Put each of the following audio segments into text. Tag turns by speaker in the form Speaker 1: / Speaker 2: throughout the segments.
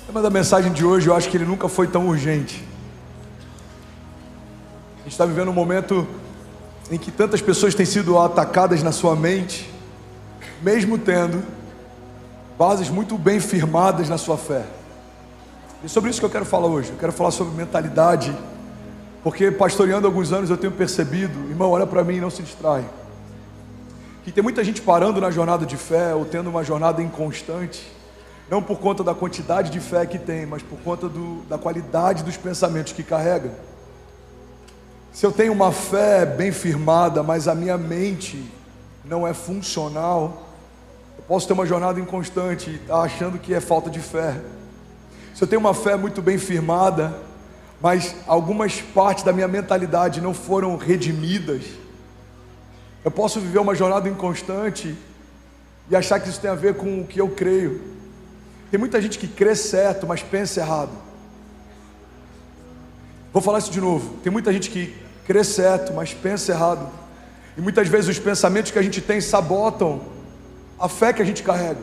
Speaker 1: O tema da mensagem de hoje, eu acho que ele nunca foi tão urgente. A gente está vivendo um momento em que tantas pessoas têm sido atacadas na sua mente, mesmo tendo bases muito bem firmadas na sua fé. E sobre isso que eu quero falar hoje. Eu quero falar sobre mentalidade, porque pastoreando há alguns anos eu tenho percebido, irmão, olha para mim e não se distrai, que tem muita gente parando na jornada de fé ou tendo uma jornada inconstante, não por conta da quantidade de fé que tem, mas por conta da qualidade dos pensamentos que carrega. Se eu tenho uma fé bem firmada, mas a minha mente não é funcional, eu posso ter uma jornada inconstante e estar achando que é falta de fé. Se eu tenho uma fé muito bem firmada, mas algumas partes da minha mentalidade não foram redimidas, eu posso viver uma jornada inconstante e achar que isso tem a ver com o que eu creio. Tem muita gente que crê certo, mas pensa errado. Vou falar isso de novo. Tem muita gente que crê certo, mas pensa errado. E muitas vezes os pensamentos que a gente tem sabotam a fé que a gente carrega.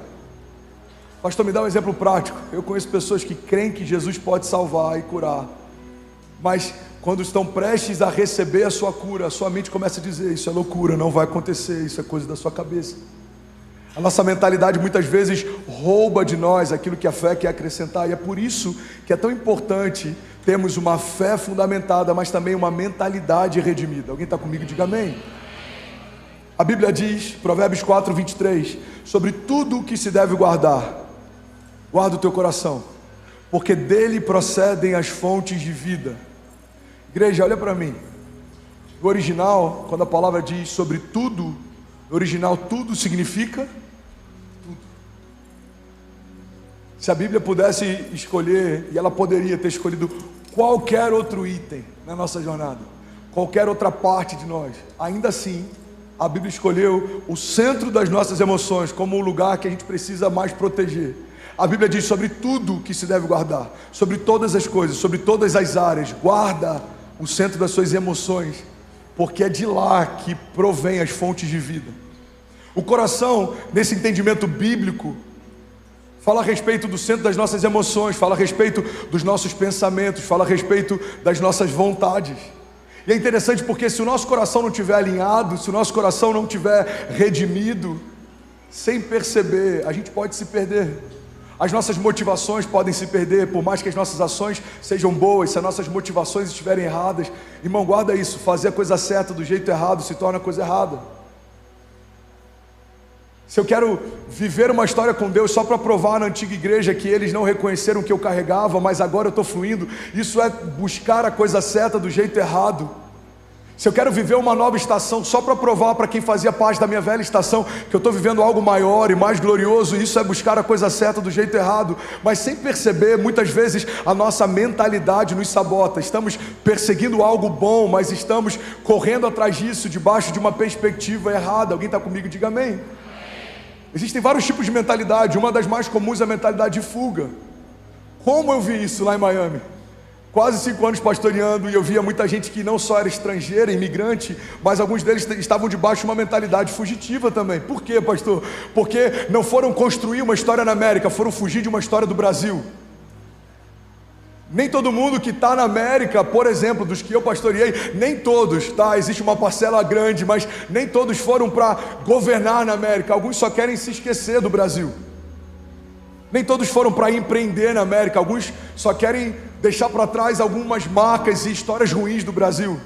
Speaker 1: Pastor, me dá um exemplo prático. Eu conheço pessoas que creem que Jesus pode salvar e curar, mas quando estão prestes a receber a sua cura, a sua mente começa a dizer: isso é loucura, não vai acontecer, isso é coisa da sua cabeça. A nossa mentalidade muitas vezes rouba de nós aquilo que a fé quer acrescentar, e é por isso que é tão importante termos uma fé fundamentada, mas também uma mentalidade redimida. Alguém está comigo? Diga amém. A Bíblia diz, Provérbios 4:23, sobre tudo o que se deve guardar, guarda o teu coração, porque dele procedem as fontes de vida. Igreja, olha para mim. No original, quando a palavra diz sobre tudo, no original tudo significa tudo. Se a Bíblia pudesse escolher, e ela poderia ter escolhido qualquer outro item na nossa jornada, qualquer outra parte de nós, ainda assim a Bíblia escolheu o centro das nossas emoções como o lugar que a gente precisa mais proteger. A Bíblia diz sobre tudo que se deve guardar, sobre todas as coisas, sobre todas as áreas. Guarda o centro das suas emoções, porque é de lá que provém as fontes de vida. O coração, nesse entendimento bíblico, fala a respeito do centro das nossas emoções, fala a respeito dos nossos pensamentos, fala a respeito das nossas vontades. E é interessante porque se o nosso coração não estiver alinhado, se o nosso coração não estiver redimido, sem perceber, a gente pode se perder. As nossas motivações podem se perder, por mais que as nossas ações sejam boas. Se as nossas motivações estiverem erradas, irmão, guarda isso, fazer a coisa certa do jeito errado se torna a coisa errada. Se eu quero viver uma história com Deus só para provar na antiga igreja que eles não reconheceram o que eu carregava, mas agora eu estou fluindo, isso é buscar a coisa certa do jeito errado. Se eu quero viver uma nova estação só para provar para quem fazia parte da minha velha estação que eu estou vivendo algo maior e mais glorioso, isso é buscar a coisa certa do jeito errado. Mas sem perceber, muitas vezes a nossa mentalidade nos sabota. Estamos perseguindo algo bom, mas estamos correndo atrás disso debaixo de uma perspectiva errada. Alguém está comigo? Diga amém. Existem vários tipos de mentalidade. Uma das mais comuns é a mentalidade de fuga. Como eu vi isso lá em Miami? Quase 5 anos pastoreando, e eu via muita gente que não só era estrangeira, imigrante, mas alguns deles estavam debaixo de uma mentalidade fugitiva também. Por quê, pastor? Porque não foram construir uma história na América, foram fugir de uma história do Brasil. Nem todo mundo que está na América, por exemplo, dos que eu pastoreei, nem todos, tá? Existe uma parcela grande, mas nem todos foram para governar na América. Alguns só querem se esquecer do Brasil. Nem todos foram para empreender na América. Alguns só querem deixar para trás algumas marcas e histórias ruins do Brasil.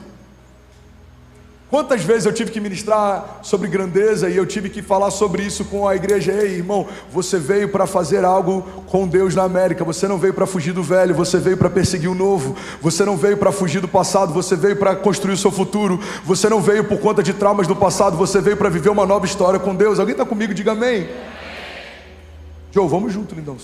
Speaker 1: Quantas vezes eu tive que ministrar sobre grandeza e eu tive que falar sobre isso com a igreja. Ei, irmão, você veio para fazer algo com Deus na América. Você não veio para fugir do velho, você veio para perseguir o novo. Você não veio para fugir do passado, você veio para construir o seu futuro. Você não veio por conta de traumas do passado, você veio para viver uma nova história com Deus. Alguém está comigo? Diga amém. Joe, vamos junto, lindão.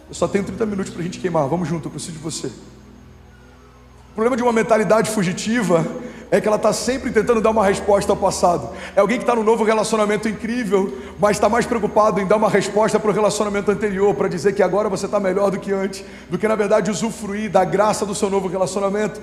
Speaker 1: Eu só tenho 30 minutos para a gente queimar. Vamos junto, eu preciso de você. O problema de uma mentalidade fugitiva é que ela está sempre tentando dar uma resposta ao passado. É alguém que está num novo relacionamento incrível, mas está mais preocupado em dar uma resposta para o relacionamento anterior, para dizer que agora você está melhor do que antes, do que na verdade usufruir da graça do seu novo relacionamento.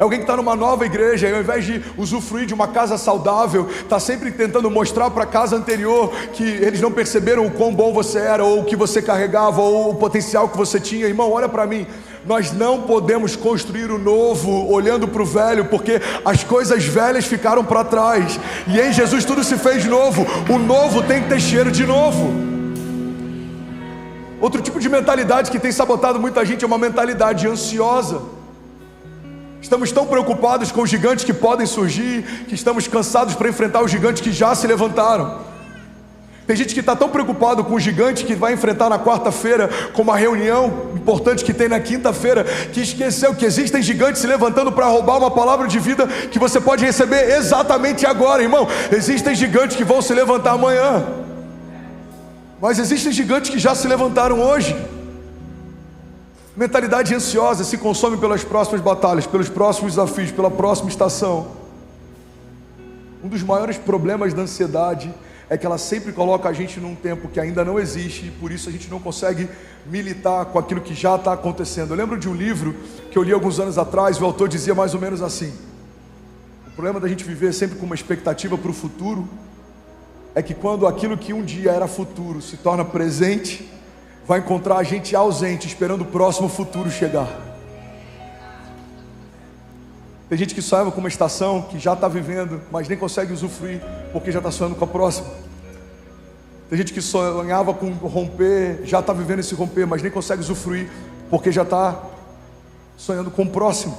Speaker 1: É alguém que está numa nova igreja e ao invés de usufruir de uma casa saudável, está sempre tentando mostrar para a casa anterior que eles não perceberam o quão bom você era, ou o que você carregava, ou o potencial que você tinha. Irmão, olha para mim. Nós não podemos construir o novo olhando para o velho, porque as coisas velhas ficaram para trás, e em Jesus tudo se fez novo. O novo tem que ter cheiro de novo. Outro tipo de mentalidade que tem sabotado muita gente é uma mentalidade ansiosa. Estamos tão preocupados com os gigantes que podem surgir, que estamos cansados para enfrentar os gigantes que já se levantaram. Tem gente que está tão preocupado com o gigante que vai enfrentar na quarta-feira, com uma reunião importante que tem na quinta-feira, que esqueceu que existem gigantes se levantando para roubar uma palavra de vida que você pode receber exatamente agora, irmão. Existem gigantes que vão se levantar amanhã, mas existem gigantes que já se levantaram hoje. Mentalidade ansiosa se consome pelas próximas batalhas, pelos próximos desafios, pela próxima estação. Um dos maiores problemas da ansiedade é que ela sempre coloca a gente num tempo que ainda não existe, e por isso a gente não consegue militar com aquilo que já está acontecendo. Eu lembro de um livro que eu li alguns anos atrás, o autor dizia mais ou menos assim: o problema da gente viver sempre com uma expectativa para o futuro é que quando aquilo que um dia era futuro se torna presente, vai encontrar a gente ausente, esperando o próximo futuro chegar. Tem gente que sonhava com uma estação que já está vivendo, mas nem consegue usufruir, porque já está sonhando com a próxima. Tem gente que sonhava com romper, já está vivendo esse romper, mas nem consegue usufruir, porque já está sonhando com o próximo.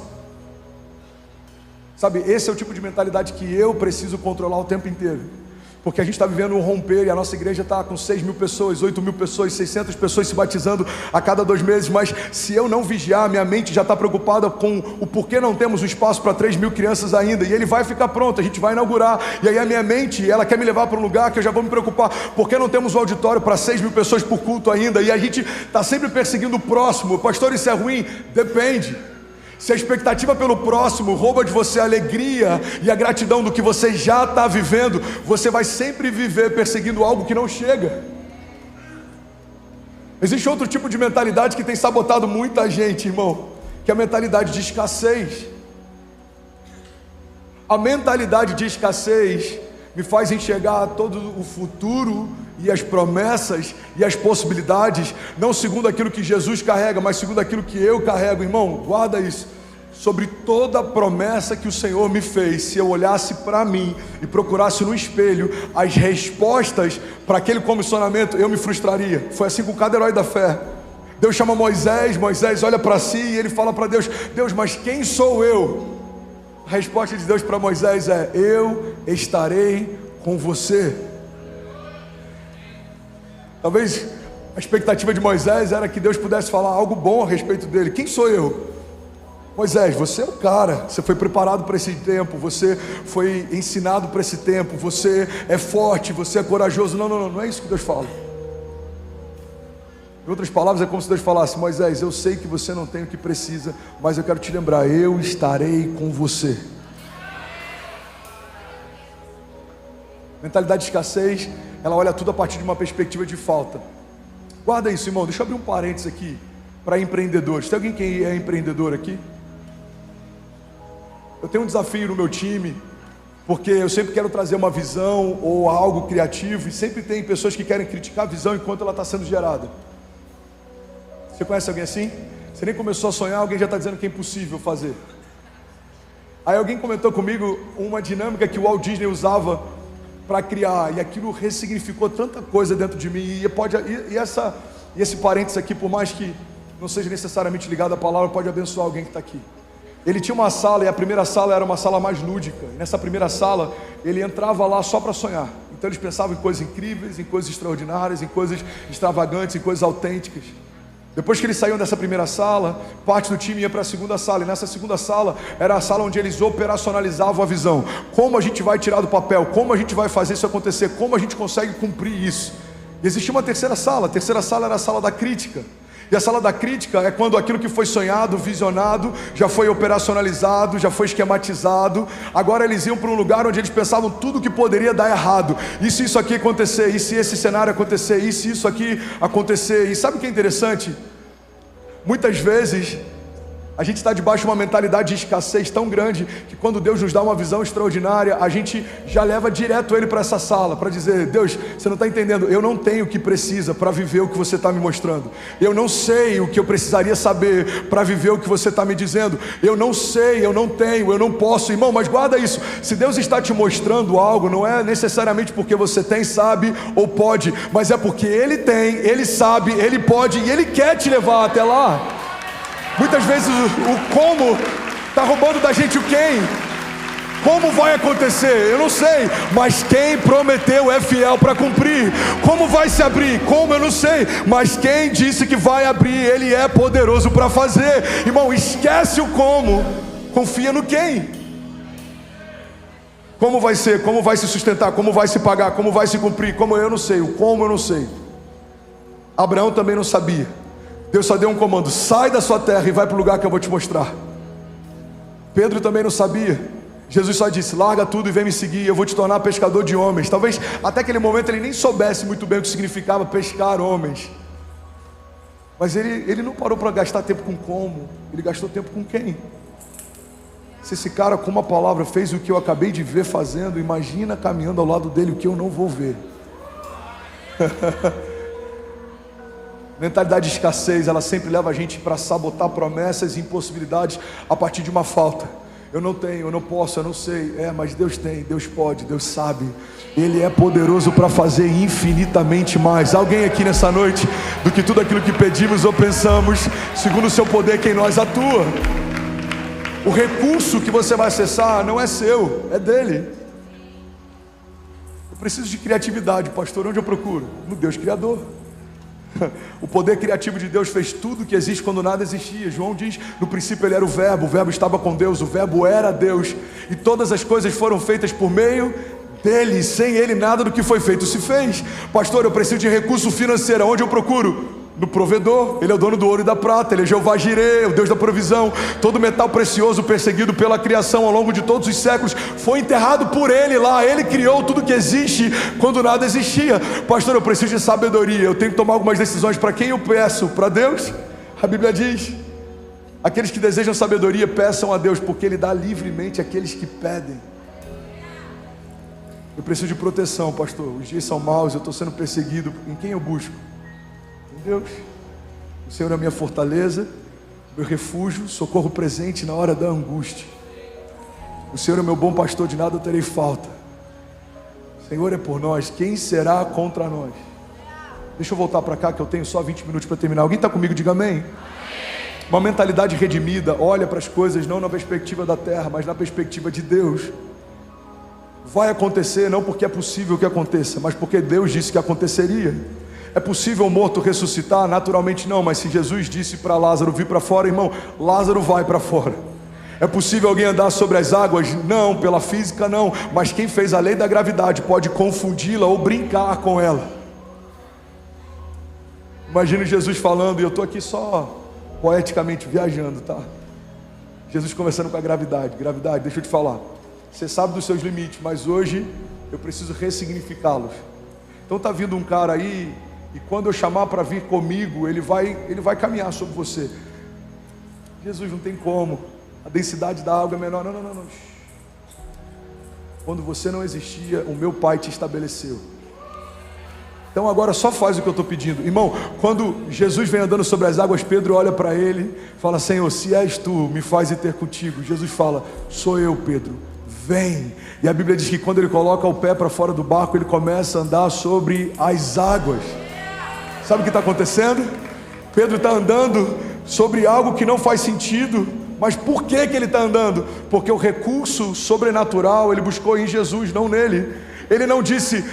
Speaker 1: Sabe, esse é o tipo de mentalidade que eu preciso controlar o tempo inteiro. Porque a gente está vivendo um romper, e a nossa igreja está com 6.000 pessoas, 8.000 pessoas, 600 pessoas se batizando a cada 2 meses. Mas se eu não vigiar, minha mente já está preocupada com o porquê não temos um espaço para 3.000 crianças ainda. E ele vai ficar pronto, a gente vai inaugurar. E aí a minha mente, ela quer me levar para um lugar que eu já vou me preocupar. Por que não temos um auditório para 6.000 pessoas por culto ainda? E a gente está sempre perseguindo o próximo. Pastor, isso é ruim? Depende. Se a expectativa pelo próximo rouba de você a alegria e a gratidão do que você já está vivendo, você vai sempre viver perseguindo algo que não chega. Existe outro tipo de mentalidade que tem sabotado muita gente, irmão, que é a mentalidade de escassez. A mentalidade de escassez me faz enxergar todo o futuro e as promessas e as possibilidades, não segundo aquilo que Jesus carrega, mas segundo aquilo que eu carrego. Irmão, guarda isso. Sobre toda a promessa que o Senhor me fez, se eu olhasse para mim e procurasse no espelho as respostas para aquele comissionamento, eu me frustraria. Foi assim com cada herói da fé. Deus chama Moisés, Moisés olha para si e ele fala para Deus: Deus, mas quem sou eu? A resposta de Deus para Moisés é: eu estarei com você. Talvez a expectativa de Moisés era que Deus pudesse falar algo bom a respeito dele. Quem sou eu? Moisés, você é o cara, você foi preparado para esse tempo, você foi ensinado para esse tempo, você é forte, você é corajoso. Não é isso que Deus fala. Em outras palavras, é como se Deus falasse: Moisés, eu sei que você não tem o que precisa, mas eu quero te lembrar, eu estarei com você. Mentalidade de escassez, ela olha tudo a partir de uma perspectiva de falta. Guarda isso, irmão. Deixa eu abrir um parênteses aqui para empreendedores. Tem alguém que é empreendedor aqui? Eu tenho um desafio no meu time, porque eu sempre quero trazer uma visão ou algo criativo, e sempre tem pessoas que querem criticar a visão enquanto ela está sendo gerada. Você conhece alguém assim? Você nem começou a sonhar, alguém já está dizendo que é impossível fazer. Aí alguém comentou comigo uma dinâmica que o Walt Disney usava para criar, e aquilo ressignificou tanta coisa dentro de mim. E esse parênteses aqui, por mais que não seja necessariamente ligado à palavra, pode abençoar alguém que está aqui. Ele tinha uma sala, e a primeira sala era uma sala mais lúdica. E nessa primeira sala, ele entrava lá só para sonhar. Então eles pensavam em coisas incríveis, em coisas extraordinárias, em coisas extravagantes, em coisas autênticas. Depois que eles saíam dessa primeira sala, parte do time ia para a segunda sala. E nessa segunda sala, era a sala onde eles operacionalizavam a visão. Como a gente vai tirar do papel? Como a gente vai fazer isso acontecer? Como a gente consegue cumprir isso? E existia uma terceira sala. A terceira sala era a sala da crítica. E a sala da crítica é quando aquilo que foi sonhado, visionado, já foi operacionalizado, já foi esquematizado. Agora eles iam para um lugar onde eles pensavam tudo que poderia dar errado. E se isso aqui acontecer, e se esse cenário acontecer, e se isso aqui acontecer. E sabe o que é interessante? Muitas vezes A gente está debaixo de uma mentalidade de escassez tão grande que quando Deus nos dá uma visão extraordinária, a gente já leva direto Ele para essa sala, para dizer: Deus, você não está entendendo, eu não tenho o que precisa para viver o que você está me mostrando. Eu não sei o que eu precisaria saber para viver o que você está me dizendo. Eu não sei, eu não tenho, eu não posso. Irmão, mas guarda isso, se Deus está te mostrando algo, não é necessariamente porque você tem, sabe ou pode, mas é porque Ele tem, Ele sabe, Ele pode e Ele quer te levar até lá. Muitas vezes o como está roubando da gente o quem. Como vai acontecer? Eu não sei, mas quem prometeu é fiel para cumprir. Como vai se abrir? Como? Eu não sei, mas quem disse que vai abrir, Ele é poderoso para fazer. Irmão, esquece o como, confia no quem. Como vai ser? Como vai se sustentar? Como vai se pagar? Como vai se cumprir? Como? Eu não sei, o como eu não sei. Abraão também não sabia. Deus só deu um comando: sai da sua terra e vai para o lugar que eu vou te mostrar. Pedro também não sabia. Jesus só disse: larga tudo e vem me seguir, eu vou te tornar pescador de homens. Talvez até aquele momento ele nem soubesse muito bem o que significava pescar homens. Mas ele não parou para gastar tempo com como, ele gastou tempo com quem. Se esse cara com uma palavra fez o que eu acabei de ver fazendo, imagina caminhando ao lado dele o que eu não vou ver. Mentalidade de escassez, ela sempre leva a gente para sabotar promessas e impossibilidades a partir de uma falta. Eu não tenho, eu não posso, eu não sei. Mas Deus tem, Deus pode, Deus sabe. Ele é poderoso para fazer infinitamente mais. Alguém aqui nessa noite, do que tudo aquilo que pedimos ou pensamos, segundo o seu poder que em nós atua. O recurso que você vai acessar não é seu, é dele. Eu preciso de criatividade, pastor. Onde eu procuro? No Deus Criador. O poder criativo de Deus fez tudo que existe quando nada existia. João diz: no princípio Ele era o Verbo estava com Deus, o Verbo era Deus, e todas as coisas foram feitas por meio dele. Sem Ele nada do que foi feito se fez. Pastor, eu preciso de recurso financeiro. Onde eu procuro? No provedor. Ele é o dono do ouro e da prata, Ele é Jeová Jirê, o Deus da provisão. Todo metal precioso perseguido pela criação ao longo de todos os séculos foi enterrado por Ele lá. Ele criou tudo que existe quando nada existia. Pastor, eu preciso de sabedoria, eu tenho que tomar algumas decisões. Para quem eu peço? Para Deus? A Bíblia diz: aqueles que desejam sabedoria peçam a Deus, porque Ele dá livremente àqueles que pedem. Eu preciso de proteção, pastor. Os dias são maus, eu estou sendo perseguido. Em quem eu busco? Deus. O Senhor é a minha fortaleza, meu refúgio, socorro presente na hora da angústia. O Senhor é meu bom pastor, de nada eu terei falta. O Senhor é por nós, quem será contra nós? Deixa eu voltar para cá que eu tenho só 20 minutos para terminar. Alguém está comigo? Diga amém. Uma mentalidade redimida olha para as coisas não na perspectiva da terra, mas na perspectiva de Deus. Vai acontecer não porque é possível que aconteça, mas porque Deus disse que aconteceria. É possível o morto ressuscitar? Naturalmente não, mas se Jesus disse para Lázaro vir para fora, irmão, Lázaro vai para fora. É possível alguém andar sobre as águas? Não, pela física não, mas quem fez a lei da gravidade pode confundi-la ou brincar com ela. Imagine Jesus falando, e eu estou aqui só poeticamente viajando, tá? Jesus conversando com a gravidade. Gravidade, deixa eu te falar, você sabe dos seus limites, mas hoje eu preciso ressignificá-los. Então está vindo um cara aí, e quando eu chamar para vir comigo, ele vai caminhar sobre você. Jesus, não tem como, a densidade da água é menor. Não. Quando você não existia, o meu Pai te estabeleceu. Então agora só faz o que eu estou pedindo. Irmão, quando Jesus vem andando sobre as águas, Pedro olha para ele, fala: Senhor, se és tu, me faz ir ter contigo. Jesus fala: sou eu, Pedro, vem. E a Bíblia diz que quando ele coloca o pé para fora do barco, ele começa a andar sobre as águas. Sabe o que está acontecendo? Pedro está andando sobre algo que não faz sentido. Mas por que ele está andando? Porque o recurso sobrenatural ele buscou em Jesus, não nele. Ele não disse,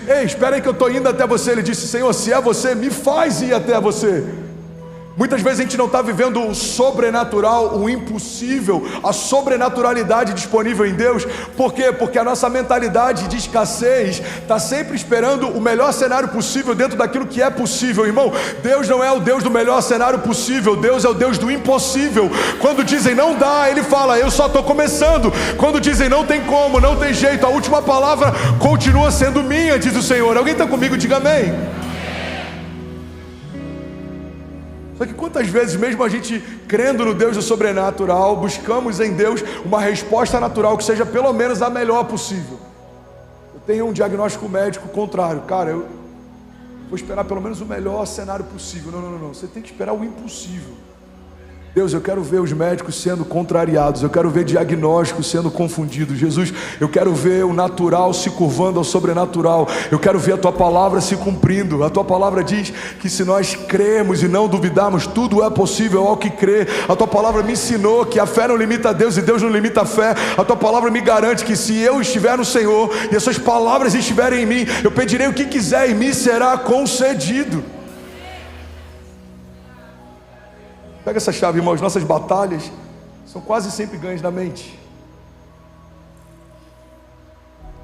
Speaker 1: ei, espera aí que eu estou indo até você. Ele disse: Senhor, se é você, me faz ir até você. Muitas vezes a gente não está vivendo o sobrenatural, o impossível, a sobrenaturalidade disponível em Deus. Por quê? Porque a nossa mentalidade de escassez está sempre esperando o melhor cenário possível dentro daquilo que é possível. Irmão, Deus não é o Deus do melhor cenário possível, Deus é o Deus do impossível. Quando dizem não dá, Ele fala: eu só estou começando. Quando dizem não tem como, não tem jeito, a última palavra continua sendo minha, diz o Senhor. Alguém está comigo? Diga amém. Só que quantas vezes, mesmo a gente crendo no Deus do sobrenatural, buscamos em Deus uma resposta natural que seja pelo menos a melhor possível. Eu tenho um diagnóstico médico contrário. Cara, eu vou esperar pelo menos o melhor cenário possível. Não. Você tem que esperar o impossível. Deus, eu quero ver os médicos sendo contrariados, eu quero ver diagnósticos sendo confundidos. Jesus, eu quero ver o natural se curvando ao sobrenatural, eu quero ver a Tua palavra se cumprindo. A Tua palavra diz que se nós cremos e não duvidarmos, tudo é possível ao que crê. A Tua palavra me ensinou que a fé não limita a Deus e Deus não limita a fé. A Tua palavra me garante que se eu estiver no Senhor e as Suas palavras estiverem em mim, eu pedirei o que quiser e me será concedido. Pega essa chave, irmãos. Nossas batalhas são quase sempre ganhas na mente.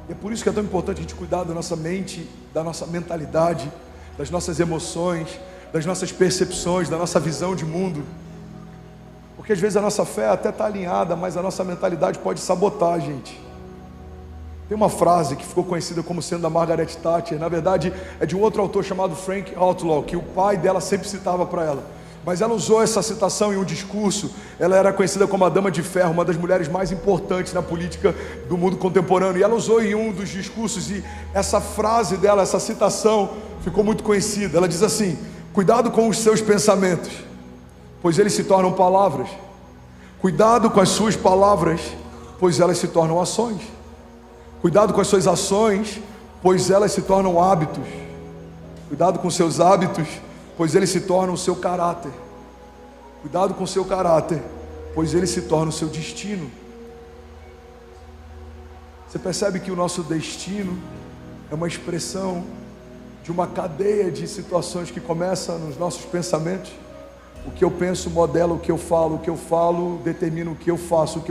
Speaker 1: E é por isso que é tão importante a gente cuidar da nossa mente, da nossa mentalidade, das nossas emoções, das nossas percepções, da nossa visão de mundo. Porque às vezes a nossa fé até está alinhada, mas a nossa mentalidade pode sabotar a gente. Tem uma frase que ficou conhecida como sendo da Margaret Thatcher. Na verdade é de um outro autor chamado Frank Outlaw, que o pai dela sempre citava para ela. Mas ela usou essa citação em um discurso. Ela era conhecida como a Dama de Ferro, uma das mulheres mais importantes na política do mundo contemporâneo. E ela usou em um dos discursos, e essa frase dela, essa citação, ficou muito conhecida. Ela diz assim: cuidado com os seus pensamentos, pois eles se tornam palavras. Cuidado com as suas palavras, pois elas se tornam ações. Cuidado com as suas ações, pois elas se tornam hábitos. Cuidado com seus hábitos, pois ele se torna o seu caráter. Cuidado com o seu caráter, pois ele se torna o seu destino. Você percebe que o nosso destino é uma expressão de uma cadeia de situações que começa nos nossos pensamentos. O que eu penso modela o que eu falo determina o que eu faço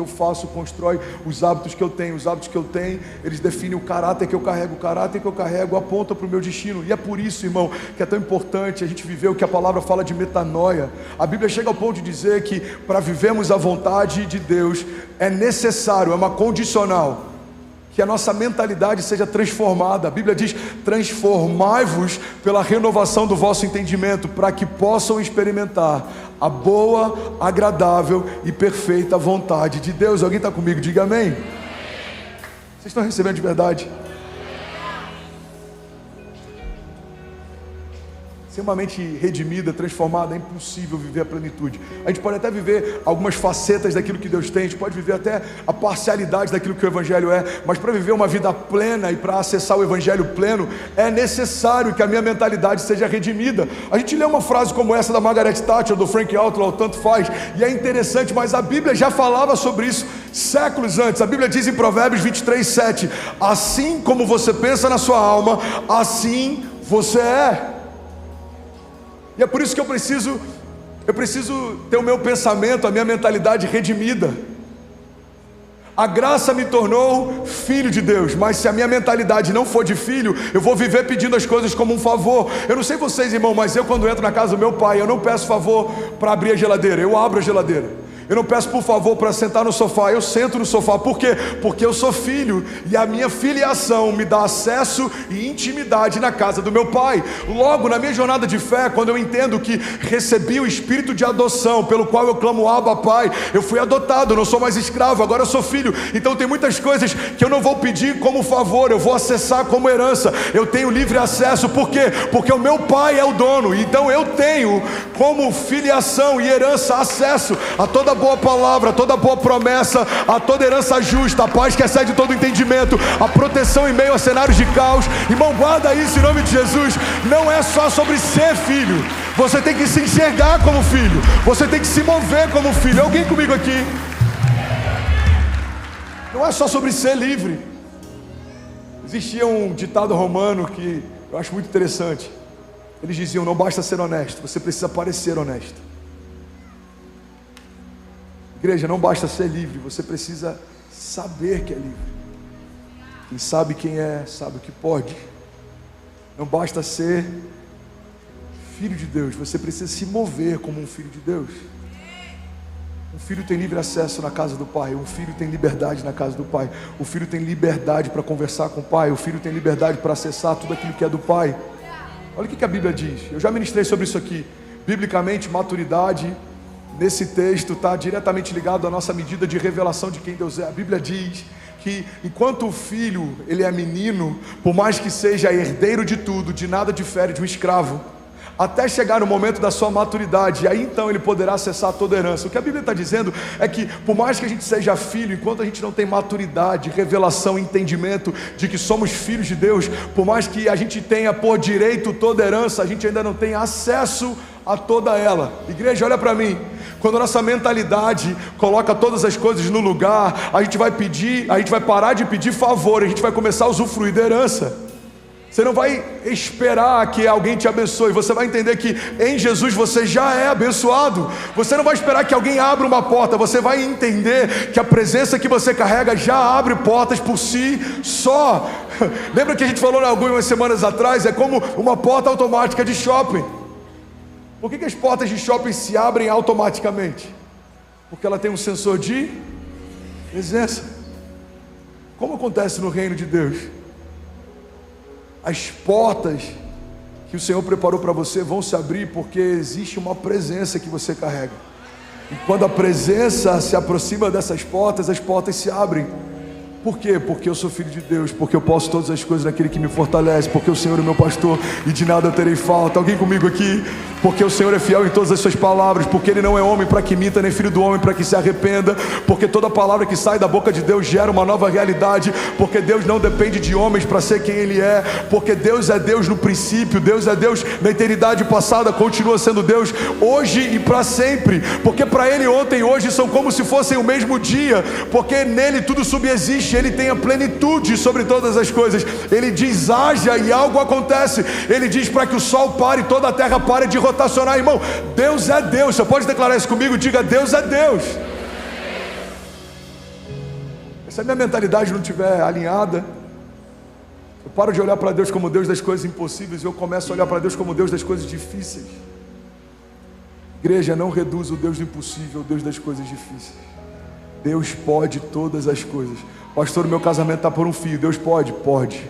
Speaker 1: constrói os hábitos que eu tenho, os hábitos que eu tenho, eles definem o caráter que eu carrego aponta para o meu destino. E é por isso, irmão, que é tão importante a gente viver o que a palavra fala de metanoia. A Bíblia chega ao ponto de dizer que para vivermos a vontade de Deus é necessário, é uma condicional, que a nossa mentalidade seja transformada. A Bíblia diz: transformai-vos pela renovação do vosso entendimento, para que possam experimentar a boa, agradável e perfeita vontade de Deus. Alguém está comigo? Diga amém. Vocês estão recebendo de verdade? Sem uma mente redimida, transformada, é impossível viver a plenitude. A gente pode até viver algumas facetas daquilo que Deus tem, a gente pode viver até a parcialidade daquilo que o Evangelho é, mas para viver uma vida plena e para acessar o Evangelho pleno, é necessário que a minha mentalidade seja redimida. A gente lê uma frase como essa da Margaret Thatcher, do Frank Outlaw, tanto faz, e é interessante, mas a Bíblia já falava sobre isso séculos antes. A Bíblia diz em Provérbios 23:7: assim como você pensa na sua alma, assim você é. E é por isso que eu preciso ter o meu pensamento, a minha mentalidade redimida. A graça me tornou filho de Deus, mas se a minha mentalidade não for de filho, eu vou viver pedindo as coisas como um favor. Eu não sei vocês, irmão, mas eu, quando entro na casa do meu pai, eu não peço favor para abrir a geladeira, eu abro a geladeira. Eu não peço por favor para sentar no sofá, eu sento no sofá. Por quê? Porque eu sou filho, e a minha filiação me dá acesso e intimidade na casa do meu pai. Logo, na minha jornada de fé, quando eu entendo que recebi o espírito de adoção, pelo qual eu clamo Abba, Pai, eu fui adotado, eu não sou mais escravo, agora eu sou filho. Então tem muitas coisas que eu não vou pedir como favor, eu vou acessar como herança. Eu tenho livre acesso. Por quê? Porque o meu pai é o dono. Então eu tenho como filiação e herança acesso a toda boa palavra, a toda boa promessa, a toda herança justa, a paz que excede todo entendimento, a proteção em meio a cenários de caos. Irmão, guarda isso em nome de Jesus. Não é só sobre ser filho, você tem que se enxergar como filho, você tem que se mover como filho. Alguém comigo aqui? Não é só sobre ser livre. Existia um ditado romano que eu acho muito interessante. Eles diziam: não basta ser honesto, você precisa parecer honesto. Igreja, não basta ser livre, você precisa saber que é livre. Quem sabe quem é, sabe o que pode. Não basta ser filho de Deus, você precisa se mover como um filho de Deus. Um filho tem livre acesso na casa do pai, um filho tem liberdade na casa do pai, o filho tem liberdade para conversar com o pai, o filho tem liberdade para acessar tudo aquilo que é do pai. Olha o que a Bíblia diz, eu já ministrei sobre isso aqui. Biblicamente, maturidade, nesse texto, está diretamente ligado à nossa medida de revelação de quem Deus é. A Bíblia diz que enquanto o filho, ele é menino, por mais que seja herdeiro de tudo, de nada difere de um escravo, até chegar no momento da sua maturidade, e aí então ele poderá acessar toda a herança. O que a Bíblia está dizendo é que, por mais que a gente seja filho, enquanto a gente não tem maturidade, revelação, entendimento de que somos filhos de Deus, por mais que a gente tenha por direito toda a herança, a gente ainda não tem acesso a toda ela. Igreja, olha para mim. Quando a nossa mentalidade coloca todas as coisas no lugar, a gente vai parar de pedir favor, a gente vai começar a usufruir da herança. Você não vai esperar que alguém te abençoe, você vai entender que em Jesus você já é abençoado. Você não vai esperar que alguém abra uma porta, você vai entender que a presença que você carrega já abre portas por si só. Lembra que a gente falou algumas semanas atrás? É como uma porta automática de shopping. Por que as portas de shopping se abrem automaticamente? Porque ela tem um sensor de presença. Como acontece no reino de Deus? As portas que o Senhor preparou para você vão se abrir porque existe uma presença que você carrega. E quando a presença se aproxima dessas portas, as portas se abrem. Por quê? Porque eu sou filho de Deus, porque eu posso todas as coisas naquele que me fortalece, porque o Senhor é meu pastor e de nada eu terei falta. Alguém comigo aqui? Porque o Senhor é fiel em todas as suas palavras, porque Ele não é homem para que minta, nem filho do homem para que se arrependa, porque toda palavra que sai da boca de Deus gera uma nova realidade, porque Deus não depende de homens para ser quem Ele é, porque Deus é Deus no princípio, Deus é Deus na eternidade passada, continua sendo Deus hoje e para sempre, porque para Ele ontem e hoje são como se fossem o mesmo dia, porque nele tudo subsiste, Ele tem a plenitude sobre todas as coisas. Ele diz haja e algo acontece. Ele diz para que o sol pare e toda a terra pare de rotacionar. Irmão, Deus é Deus. Você pode declarar isso comigo? Diga: Deus é Deus. Se a minha mentalidade não estiver alinhada, eu paro de olhar para Deus como Deus das coisas impossíveis e eu começo a olhar para Deus como Deus das coisas difíceis. Igreja, não reduz o Deus do impossível ao Deus das coisas difíceis. Deus pode todas as coisas. Pastor, o meu casamento está por um fio. Deus pode? Pode.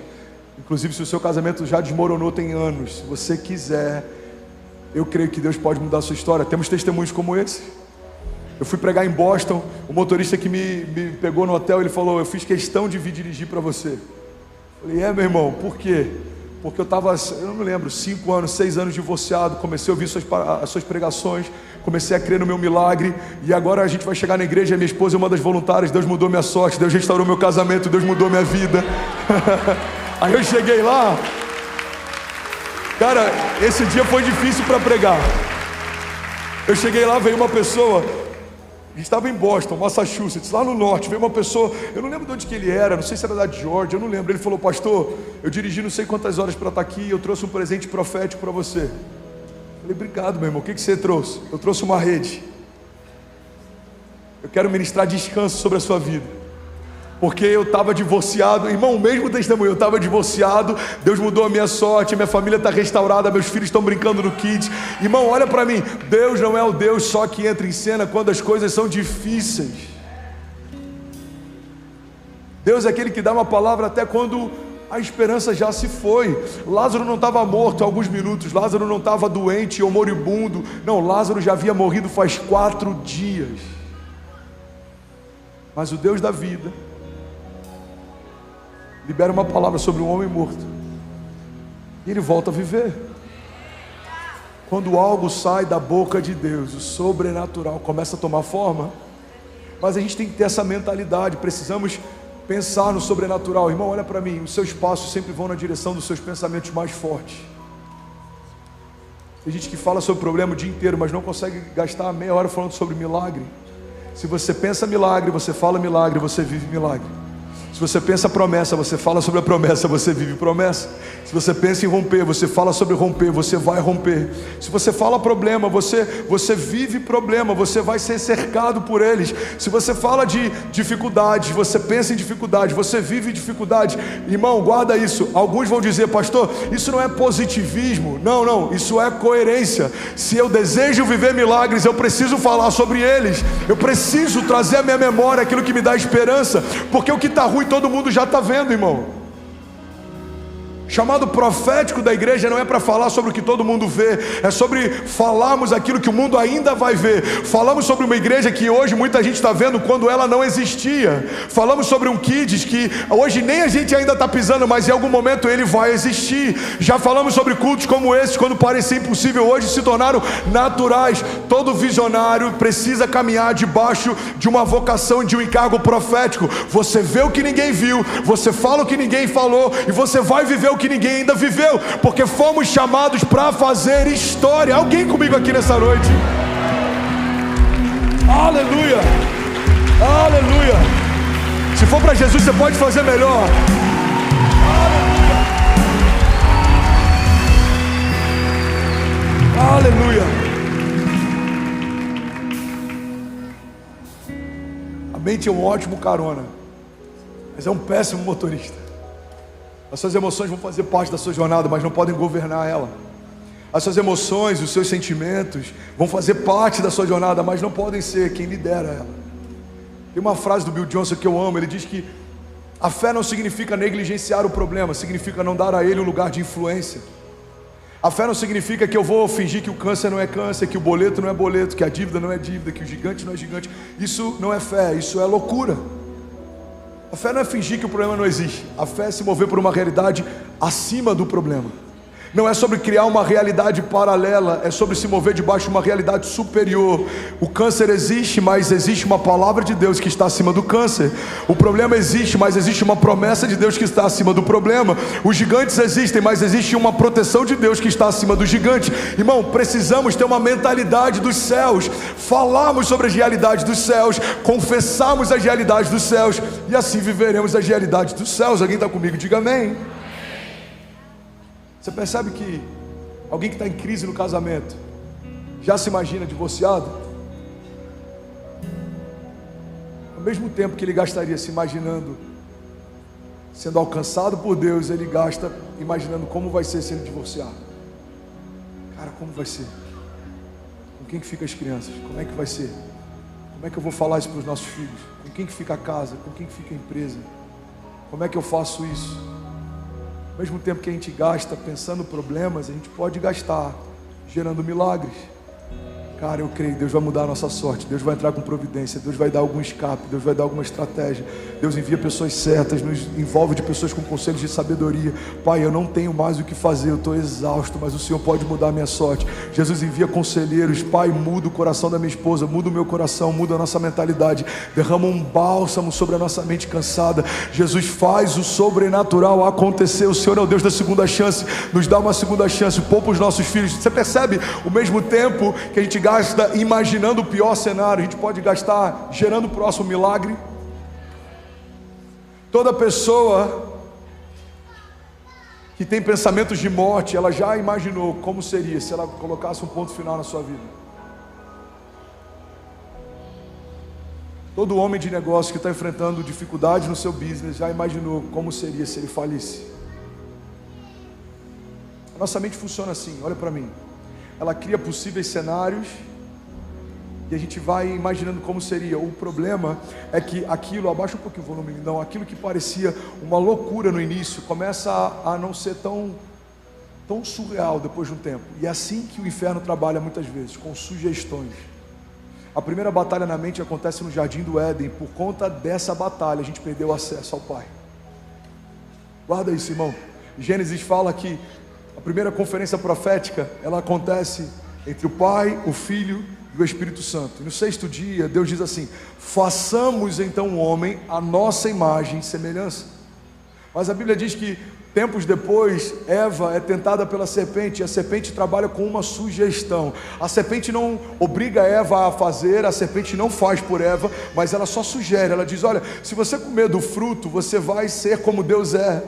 Speaker 1: Inclusive, se o seu casamento já desmoronou tem anos, se você quiser, eu creio que Deus pode mudar a sua história. Temos testemunhos como esse. Eu fui pregar em Boston, o motorista que me pegou no hotel, ele falou: eu fiz questão de vir dirigir para você. Eu falei: meu irmão, por quê? Porque eu estava, eu não me lembro, 5 anos, 6 anos divorciado, comecei a ouvir as suas pregações, comecei a crer no meu milagre, e agora a gente vai chegar na igreja, minha esposa é uma das voluntárias, Deus mudou minha sorte, Deus restaurou meu casamento, Deus mudou minha vida. Aí eu cheguei lá, cara, esse dia foi difícil para pregar. Eu cheguei lá, veio uma pessoa, estava em Boston, Massachusetts, lá no norte, veio uma pessoa, eu não lembro de onde que ele era, não sei se era da Georgia, eu não lembro. Ele falou: pastor, eu dirigi não sei quantas horas para estar aqui, eu trouxe um presente profético para você. Eu falei: obrigado, meu irmão. O que você trouxe? Eu trouxe uma rede. Eu quero ministrar descanso sobre a sua vida, porque eu estava divorciado, irmão, o mesmo testemunho, eu estava divorciado, Deus mudou a minha sorte, minha família está restaurada, meus filhos estão brincando no kids. Irmão, olha para mim, Deus não é o Deus só que entra em cena quando as coisas são difíceis. Deus é aquele que dá uma palavra até quando a esperança já se foi. Lázaro não estava morto há alguns minutos, Lázaro não estava doente ou moribundo, não, Lázaro já havia morrido faz 4 dias. Mas o Deus da vida libera uma palavra sobre um homem morto e ele volta a viver. Quando algo sai da boca de Deus, o sobrenatural começa a tomar forma. Mas a gente tem que ter essa mentalidade, precisamos pensar no sobrenatural. Irmão, olha para mim, os seus passos sempre vão na direção dos seus pensamentos mais fortes. Tem gente que fala sobre problema o dia inteiro, mas não consegue gastar meia hora falando sobre milagre. Se você pensa milagre, você fala milagre, você vive milagre. Se você pensa promessa, você fala sobre a promessa, você vive promessa. Se você pensa em romper, você fala sobre romper, você vai romper. Se você fala problema, você vive problema, você vai ser cercado por eles. Se você fala de dificuldades, você pensa em dificuldade, você vive dificuldade. Irmão, guarda isso. Alguns vão dizer: pastor, isso não é positivismo. Não, isso é coerência. Se eu desejo viver milagres, eu preciso falar sobre eles. Eu preciso trazer à minha memória aquilo que me dá esperança, porque o que está ruim todo mundo já está vendo, irmão. Chamado profético da igreja não é para falar sobre o que todo mundo vê, é sobre falarmos aquilo que o mundo ainda vai ver. Falamos sobre uma igreja que hoje muita gente está vendo quando ela não existia. Falamos sobre um Kids que hoje nem a gente ainda está pisando, mas em algum momento ele vai existir. Já falamos sobre cultos como esses, quando parecia impossível, hoje se tornaram naturais. Todo visionário precisa caminhar debaixo de uma vocação, de um encargo profético. Você vê o que ninguém viu, você fala o que ninguém falou, e você vai viver o que ninguém ainda viveu, porque fomos chamados para fazer história. Alguém comigo aqui nessa noite? Aleluia, aleluia. Se for para Jesus, você pode fazer melhor. Aleluia. A mente é um ótimo carona, mas é um péssimo motorista. As suas emoções vão fazer parte da sua jornada, mas não podem governar ela. As suas emoções, os seus sentimentos vão fazer parte da sua jornada, mas não podem ser quem lidera ela. Tem uma frase do Bill Johnson que eu amo. Ele diz que a fé não significa negligenciar o problema, significa não dar a ele um lugar de influência. A fé não significa que eu vou fingir que o câncer não é câncer, que o boleto não é boleto, que a dívida não é dívida, que o gigante não é gigante. Isso não é fé, isso é loucura. A fé não é fingir que o problema não existe. A fé é se mover por uma realidade acima do problema. Não é sobre criar uma realidade paralela, é sobre se mover debaixo de uma realidade superior. O câncer existe, mas existe uma palavra de Deus que está acima do câncer. O problema existe, mas existe uma promessa de Deus que está acima do problema. Os gigantes existem, mas existe uma proteção de Deus que está acima do gigante. Irmão, precisamos ter uma mentalidade dos céus, falarmos sobre as realidades dos céus, confessarmos as realidades dos céus, e assim viveremos as realidades dos céus. Alguém está comigo? Diga amém. Você percebe que alguém que está em crise no casamento já se imagina divorciado? Ao mesmo tempo que ele gastaria se imaginando sendo alcançado por Deus, ele gasta imaginando como vai ser se ele divorciar. Cara, como vai ser? Com quem que fica as crianças? Como é que vai ser? Como é que eu vou falar isso para os nossos filhos? Com quem que fica a casa? Com quem que fica a empresa? Como é que eu faço isso? Ao mesmo tempo que a gente gasta pensando problemas, a gente pode gastar gerando milagres. Cara, eu creio, Deus vai mudar a nossa sorte, Deus vai entrar com providência, Deus vai dar algum escape, Deus vai dar alguma estratégia, Deus envia pessoas certas, nos envolve de pessoas com conselhos de sabedoria. Pai, eu não tenho mais o que fazer, eu estou exausto, mas o Senhor pode mudar a minha sorte. Jesus envia conselheiros. Pai, muda o coração da minha esposa, muda o meu coração, muda a nossa mentalidade, derrama um bálsamo sobre a nossa mente cansada. Jesus faz o sobrenatural acontecer. O Senhor é o Deus da segunda chance, nos dá uma segunda chance, poupa os nossos filhos. Você percebe? O mesmo tempo que a gente gasta imaginando o pior cenário, a gente pode gastar gerando o próximo milagre. Toda pessoa que tem pensamentos de morte, ela já imaginou como seria se ela colocasse um ponto final na sua vida. Todo homem de negócio que está enfrentando dificuldades no seu business já imaginou como seria se ele falisse. A nossa mente funciona assim, olha para mim. Ela cria possíveis cenários e a gente vai imaginando como seria. O problema é que aquilo, abaixa um pouquinho o volume, não, aquilo que parecia uma loucura no início começa a não ser tão surreal depois de um tempo. E é assim que o inferno trabalha muitas vezes, com sugestões. A primeira batalha na mente acontece no Jardim do Éden. Por conta dessa batalha a gente perdeu acesso ao Pai. Guarda isso, irmão. Gênesis fala que a primeira conferência profética, ela acontece entre o Pai, o Filho e o Espírito Santo. E no sexto dia, Deus diz assim: façamos então o homem à nossa imagem e semelhança. Mas a Bíblia diz que tempos depois, Eva é tentada pela serpente, e a serpente trabalha com uma sugestão. A serpente não obriga Eva a fazer, a serpente não faz por Eva, mas ela só sugere. Ela diz: olha, se você comer do fruto, você vai ser como Deus é.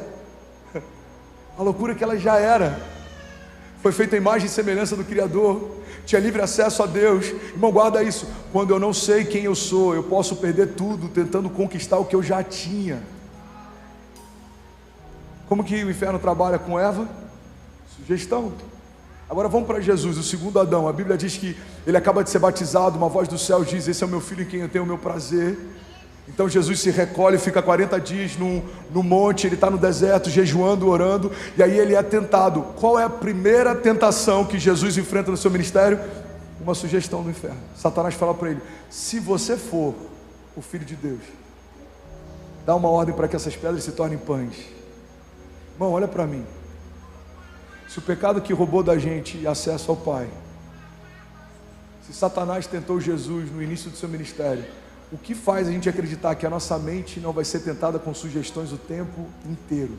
Speaker 1: A loucura que ela já era. Foi feita a imagem e semelhança do Criador, tinha livre acesso a Deus. Irmão, guarda isso. Quando eu não sei quem eu sou, eu posso perder tudo tentando conquistar o que eu já tinha. Como que o inferno trabalha com Eva? Sugestão. Agora vamos para Jesus, o segundo Adão. A Bíblia diz que ele acaba de ser batizado, uma voz do céu diz: esse é o meu filho em quem eu tenho o meu prazer. Então Jesus se recolhe, fica 40 dias no monte, ele está no deserto, jejuando, orando, e aí ele é tentado. Qual é a primeira tentação que Jesus enfrenta no seu ministério? Uma sugestão do inferno. Satanás fala para ele: se você for o Filho de Deus, dá uma ordem para que essas pedras se tornem pães. Irmão, olha para mim. Se o pecado que roubou da gente acesso ao Pai, se Satanás tentou Jesus no início do seu ministério, o que faz a gente acreditar que a nossa mente não vai ser tentada com sugestões o tempo inteiro?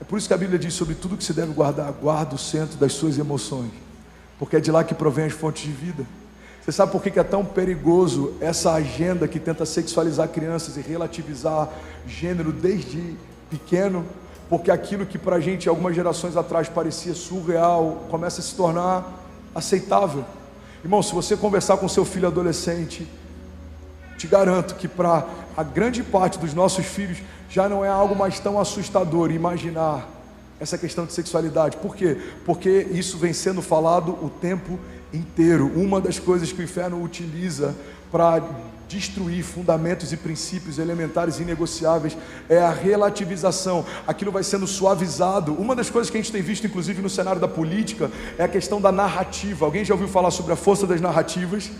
Speaker 1: É por isso que a Bíblia diz: sobre tudo que se deve guardar, guarda o centro das suas emoções, porque é de lá que provém as fontes de vida. Você sabe por que é tão perigoso essa agenda que tenta sexualizar crianças e relativizar gênero desde pequeno? Porque aquilo que para a gente algumas gerações atrás parecia surreal começa a se tornar aceitável. Irmão, se você conversar com seu filho adolescente, te garanto que para a grande parte dos nossos filhos já não é algo mais tão assustador imaginar essa questão de sexualidade. Por quê? Porque isso vem sendo falado o tempo inteiro. Uma das coisas que o inferno utiliza para destruir fundamentos e princípios elementares e inegociáveis é a relativização. Aquilo vai sendo suavizado. Uma das coisas que a gente tem visto, inclusive no cenário da política, é a questão da narrativa. Alguém já ouviu falar sobre a força das narrativas?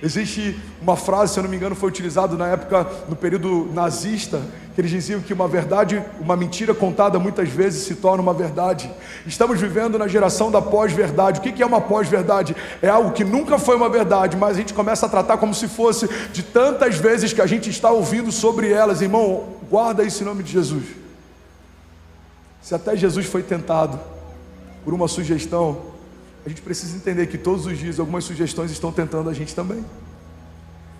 Speaker 1: Existe uma frase, se eu não me engano, foi utilizada na época, no período nazista, que eles diziam que uma verdade, uma mentira contada muitas vezes se torna uma verdade. Estamos vivendo na geração da pós-verdade. O que é uma pós-verdade? É algo que nunca foi uma verdade, mas a gente começa a tratar como se fosse, de tantas vezes que a gente está ouvindo sobre elas. Irmão, guarda isso em nome de Jesus. Se até Jesus foi tentado por uma sugestão, a gente precisa entender que todos os dias algumas sugestões estão tentando a gente também.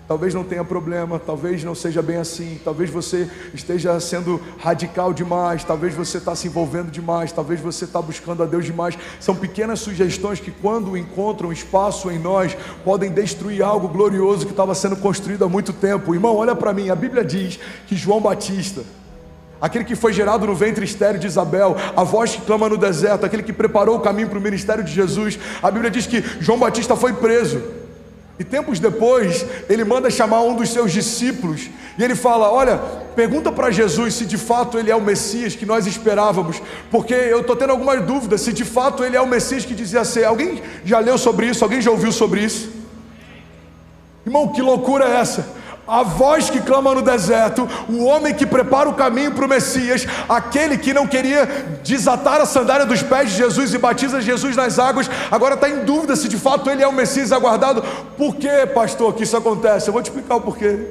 Speaker 1: Talvez não tenha problema, talvez não seja bem assim, talvez você esteja sendo radical demais, talvez você está se envolvendo demais, talvez você está buscando a Deus demais. São pequenas sugestões que, quando encontram espaço em nós, podem destruir algo glorioso que estava sendo construído há muito tempo. Irmão, olha para mim, a Bíblia diz que João Batista, aquele que foi gerado no ventre estéril de Isabel, a voz que clama no deserto, aquele que preparou o caminho para o ministério de Jesus, a Bíblia diz que João Batista foi preso, e tempos depois ele manda chamar um dos seus discípulos, e ele fala: olha, pergunta para Jesus se de fato ele é o Messias que nós esperávamos, porque eu estou tendo algumas dúvidas se de fato ele é o Messias que dizia ser. Alguém já leu sobre isso? Alguém já ouviu sobre isso? Irmão, que loucura é essa? A voz que clama no deserto, o homem que prepara o caminho para o Messias, aquele que não queria desatar a sandália dos pés de Jesus e batiza Jesus nas águas, agora está em dúvida se de fato ele é o Messias aguardado. Por que, pastor, que isso acontece? Eu vou te explicar o porquê.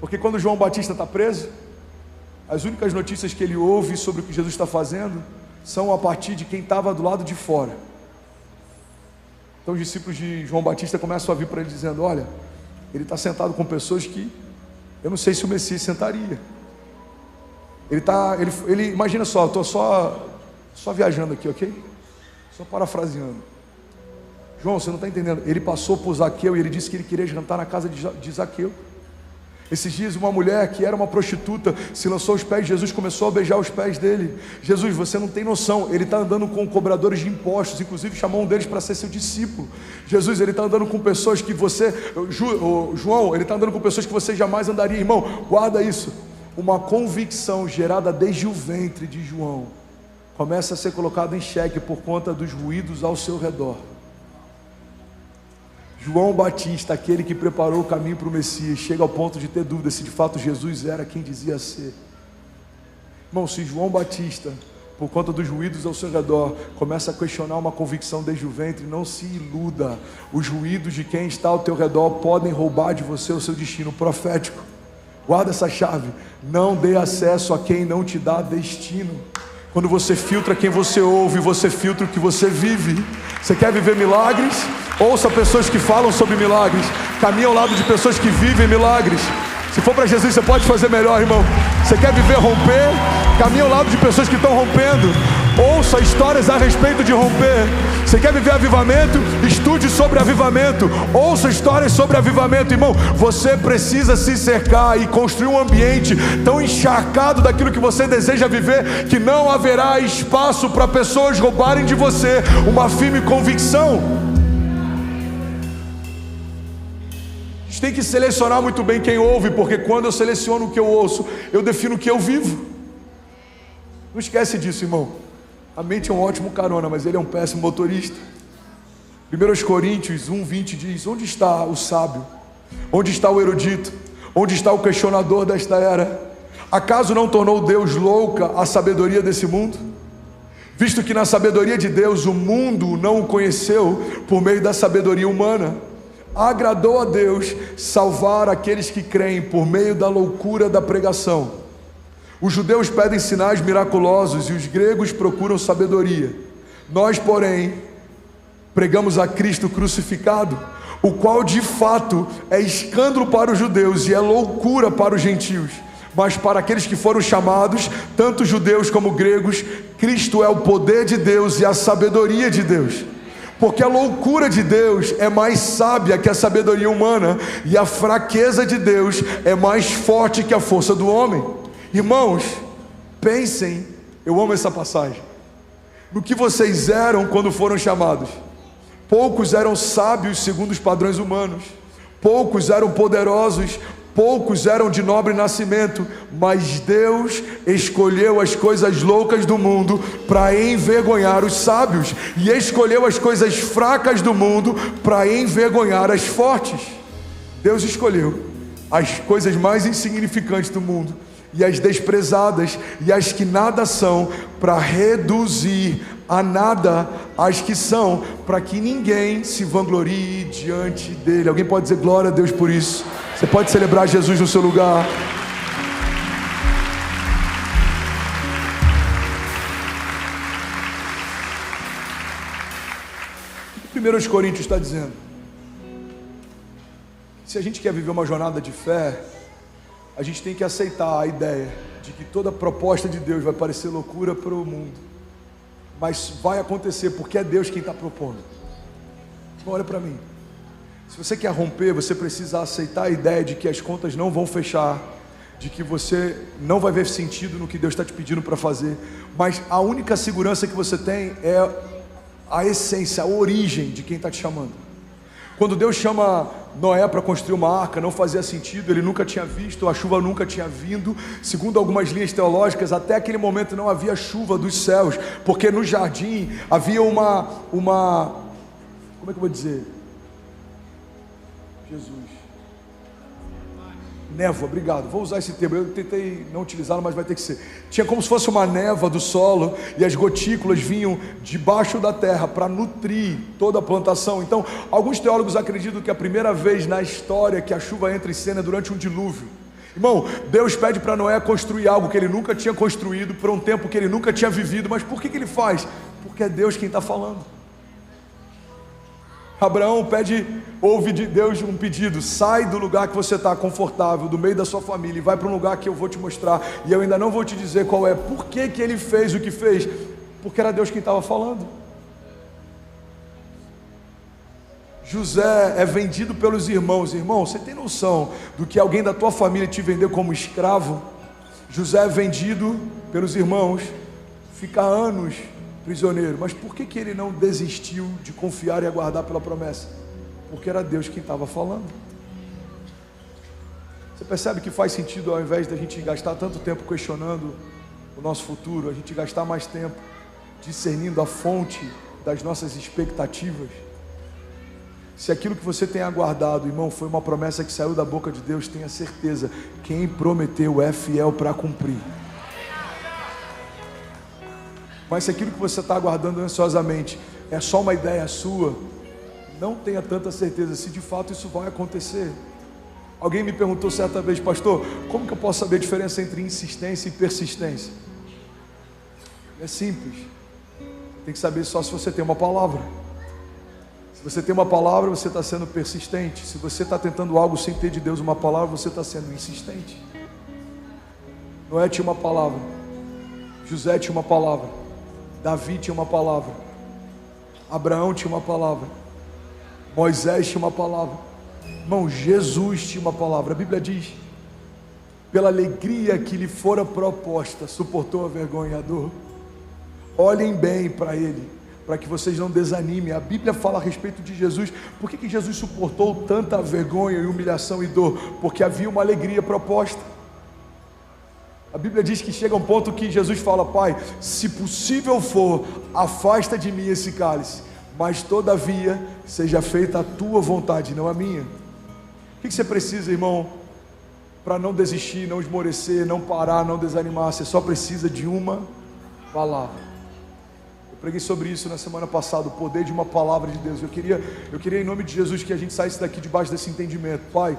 Speaker 1: Porque quando João Batista está preso, as únicas notícias que ele ouve sobre o que Jesus está fazendo são a partir de quem estava do lado de fora. Então os discípulos de João Batista começam a vir para ele dizendo: olha, ele está sentado com pessoas que eu não sei se o Messias sentaria. Ele imagina só, eu estou só viajando aqui, ok? Só parafraseando. João, você não está entendendo. Ele passou por Zaqueu e ele disse que ele queria jantar na casa de Zaqueu. Esses dias uma mulher que era uma prostituta se lançou aos pés de Jesus, começou a beijar os pés dele. Jesus, você não tem noção, ele está andando com cobradores de impostos, inclusive chamou um deles para ser seu discípulo. Jesus, ele está andando com pessoas que João, ele está andando com pessoas que você jamais andaria. Irmão, guarda isso. Uma convicção gerada desde o ventre de João começa a ser colocada em xeque por conta dos ruídos ao seu redor. João Batista, aquele que preparou o caminho para o Messias, chega ao ponto de ter dúvida se de fato Jesus era quem dizia ser. Irmão, se João Batista, por conta dos ruídos ao seu redor, começa a questionar uma convicção desde o ventre, não se iluda. Os ruídos de quem está ao teu redor podem roubar de você o seu destino profético. Guarda essa chave. Não dê acesso a quem não te dá destino. Quando você filtra quem você ouve, você filtra o que você vive. Você quer viver milagres? Ouça pessoas que falam sobre milagres. Caminhe ao lado de pessoas que vivem milagres. Se for para Jesus, você pode fazer melhor, irmão. Você quer viver romper? Caminhe ao lado de pessoas que estão rompendo. Ouça histórias a respeito de romper. Você quer viver avivamento? Estude sobre avivamento. Ouça histórias sobre avivamento. Irmão, você precisa se cercar e construir um ambiente tão encharcado daquilo que você deseja viver, que não haverá espaço para pessoas roubarem de você uma firme convicção. A gente tem que selecionar muito bem quem ouve, porque quando eu seleciono o que eu ouço, eu defino o que eu vivo. Não esquece disso, irmão. A mente é um ótimo carona, mas ele é um péssimo motorista. 1 Coríntios 1:20 diz: onde está o sábio? Onde está o erudito? Onde está o questionador desta era? Acaso não tornou Deus louca a sabedoria desse mundo? Visto que na sabedoria de Deus o mundo não o conheceu por meio da sabedoria humana, agradou a Deus salvar aqueles que creem por meio da loucura da pregação. Os judeus pedem sinais miraculosos e os gregos procuram sabedoria. Nós, porém, pregamos a Cristo crucificado, o qual de fato é escândalo para os judeus e é loucura para os gentios. Mas para aqueles que foram chamados, tanto judeus como gregos, Cristo é o poder de Deus e a sabedoria de Deus. Porque a loucura de Deus é mais sábia que a sabedoria humana, e a fraqueza de Deus é mais forte que a força do homem. Irmãos, pensem, eu amo essa passagem, no que vocês eram quando foram chamados. Poucos eram sábios segundo os padrões humanos, poucos eram poderosos, poucos eram de nobre nascimento, mas Deus escolheu as coisas loucas do mundo para envergonhar os sábios, e escolheu as coisas fracas do mundo para envergonhar as fortes. Deus escolheu as coisas mais insignificantes do mundo e as desprezadas e as que nada são, para reduzir a nada as que são, para que ninguém se vanglorie diante dele. Alguém pode dizer glória a Deus por isso? Você pode celebrar Jesus no seu lugar. O que 1 Coríntios está dizendo? Se a gente quer viver uma jornada de fé, a gente tem que aceitar a ideia de que toda proposta de Deus vai parecer loucura para o mundo, mas vai acontecer porque é Deus quem está propondo. Então olha para mim, se você quer romper, você precisa aceitar a ideia de que as contas não vão fechar, de que você não vai ver sentido no que Deus está te pedindo para fazer, mas a única segurança que você tem é a essência, a origem de quem está te chamando. Quando Deus chama Noé para construir uma arca, não fazia sentido, ele nunca tinha visto, a chuva nunca tinha vindo. Segundo algumas linhas teológicas, até aquele momento não havia chuva dos céus, porque no jardim havia uma como é que eu vou dizer? Jesus. Névoa, obrigado, vou usar esse termo, eu tentei não utilizá-lo, mas vai ter que ser. Tinha como se fosse uma névoa do solo, e as gotículas vinham debaixo da terra para nutrir toda a plantação. Então, alguns teólogos acreditam que a primeira vez na história que a chuva entra em cena é durante um dilúvio. Irmão, Deus pede para Noé construir algo que ele nunca tinha construído, por um tempo que ele nunca tinha vivido, mas por que ele faz? Porque é Deus quem está falando. Abraão ouve de Deus um pedido: sai do lugar que você está confortável, do meio da sua família, e vai para um lugar que eu vou te mostrar, e eu ainda não vou te dizer qual é. Por que ele fez o que fez? Porque era Deus quem estava falando. José é vendido pelos irmãos. Irmão, você tem noção do que alguém da tua família te vendeu como escravo? José é vendido pelos irmãos, fica anos prisioneiro. Mas por que ele não desistiu de confiar e aguardar pela promessa? Porque era Deus quem estava falando. Você percebe que faz sentido, ao invés da gente gastar tanto tempo questionando o nosso futuro, a gente gastar mais tempo discernindo a fonte das nossas expectativas? Se aquilo que você tem aguardado, irmão, foi uma promessa que saiu da boca de Deus, tenha certeza, quem prometeu é fiel para cumprir. Mas se aquilo que você está aguardando ansiosamente é só uma ideia sua, não tenha tanta certeza se de fato isso vai acontecer. Alguém me perguntou certa vez: pastor, como que eu posso saber a diferença entre insistência e persistência? É simples, tem que saber só se você tem uma palavra. Se você tem uma palavra, você está sendo persistente. Se você está tentando algo sem ter de Deus uma palavra, você está sendo insistente. Noé tinha uma palavra, José tinha uma palavra, Davi tinha uma palavra, Abraão tinha uma palavra, Moisés tinha uma palavra, irmão, Jesus tinha uma palavra. A Bíblia diz: pela alegria que lhe fora proposta, suportou a vergonha e a dor. Olhem bem para ele, para que vocês não desanimem. A Bíblia fala a respeito de Jesus. Por que Jesus suportou tanta vergonha e humilhação e dor? Porque havia uma alegria proposta. A Bíblia diz que chega um ponto que Jesus fala: Pai, se possível for, afasta de mim esse cálice, mas todavia seja feita a tua vontade, não a minha. O que você precisa, irmão, para não desistir, não esmorecer, não parar, não desanimar? Você só precisa de uma palavra. Eu preguei sobre isso na semana passada, o poder de uma palavra de Deus. Eu queria em nome de Jesus que a gente saísse daqui debaixo desse entendimento. Pai,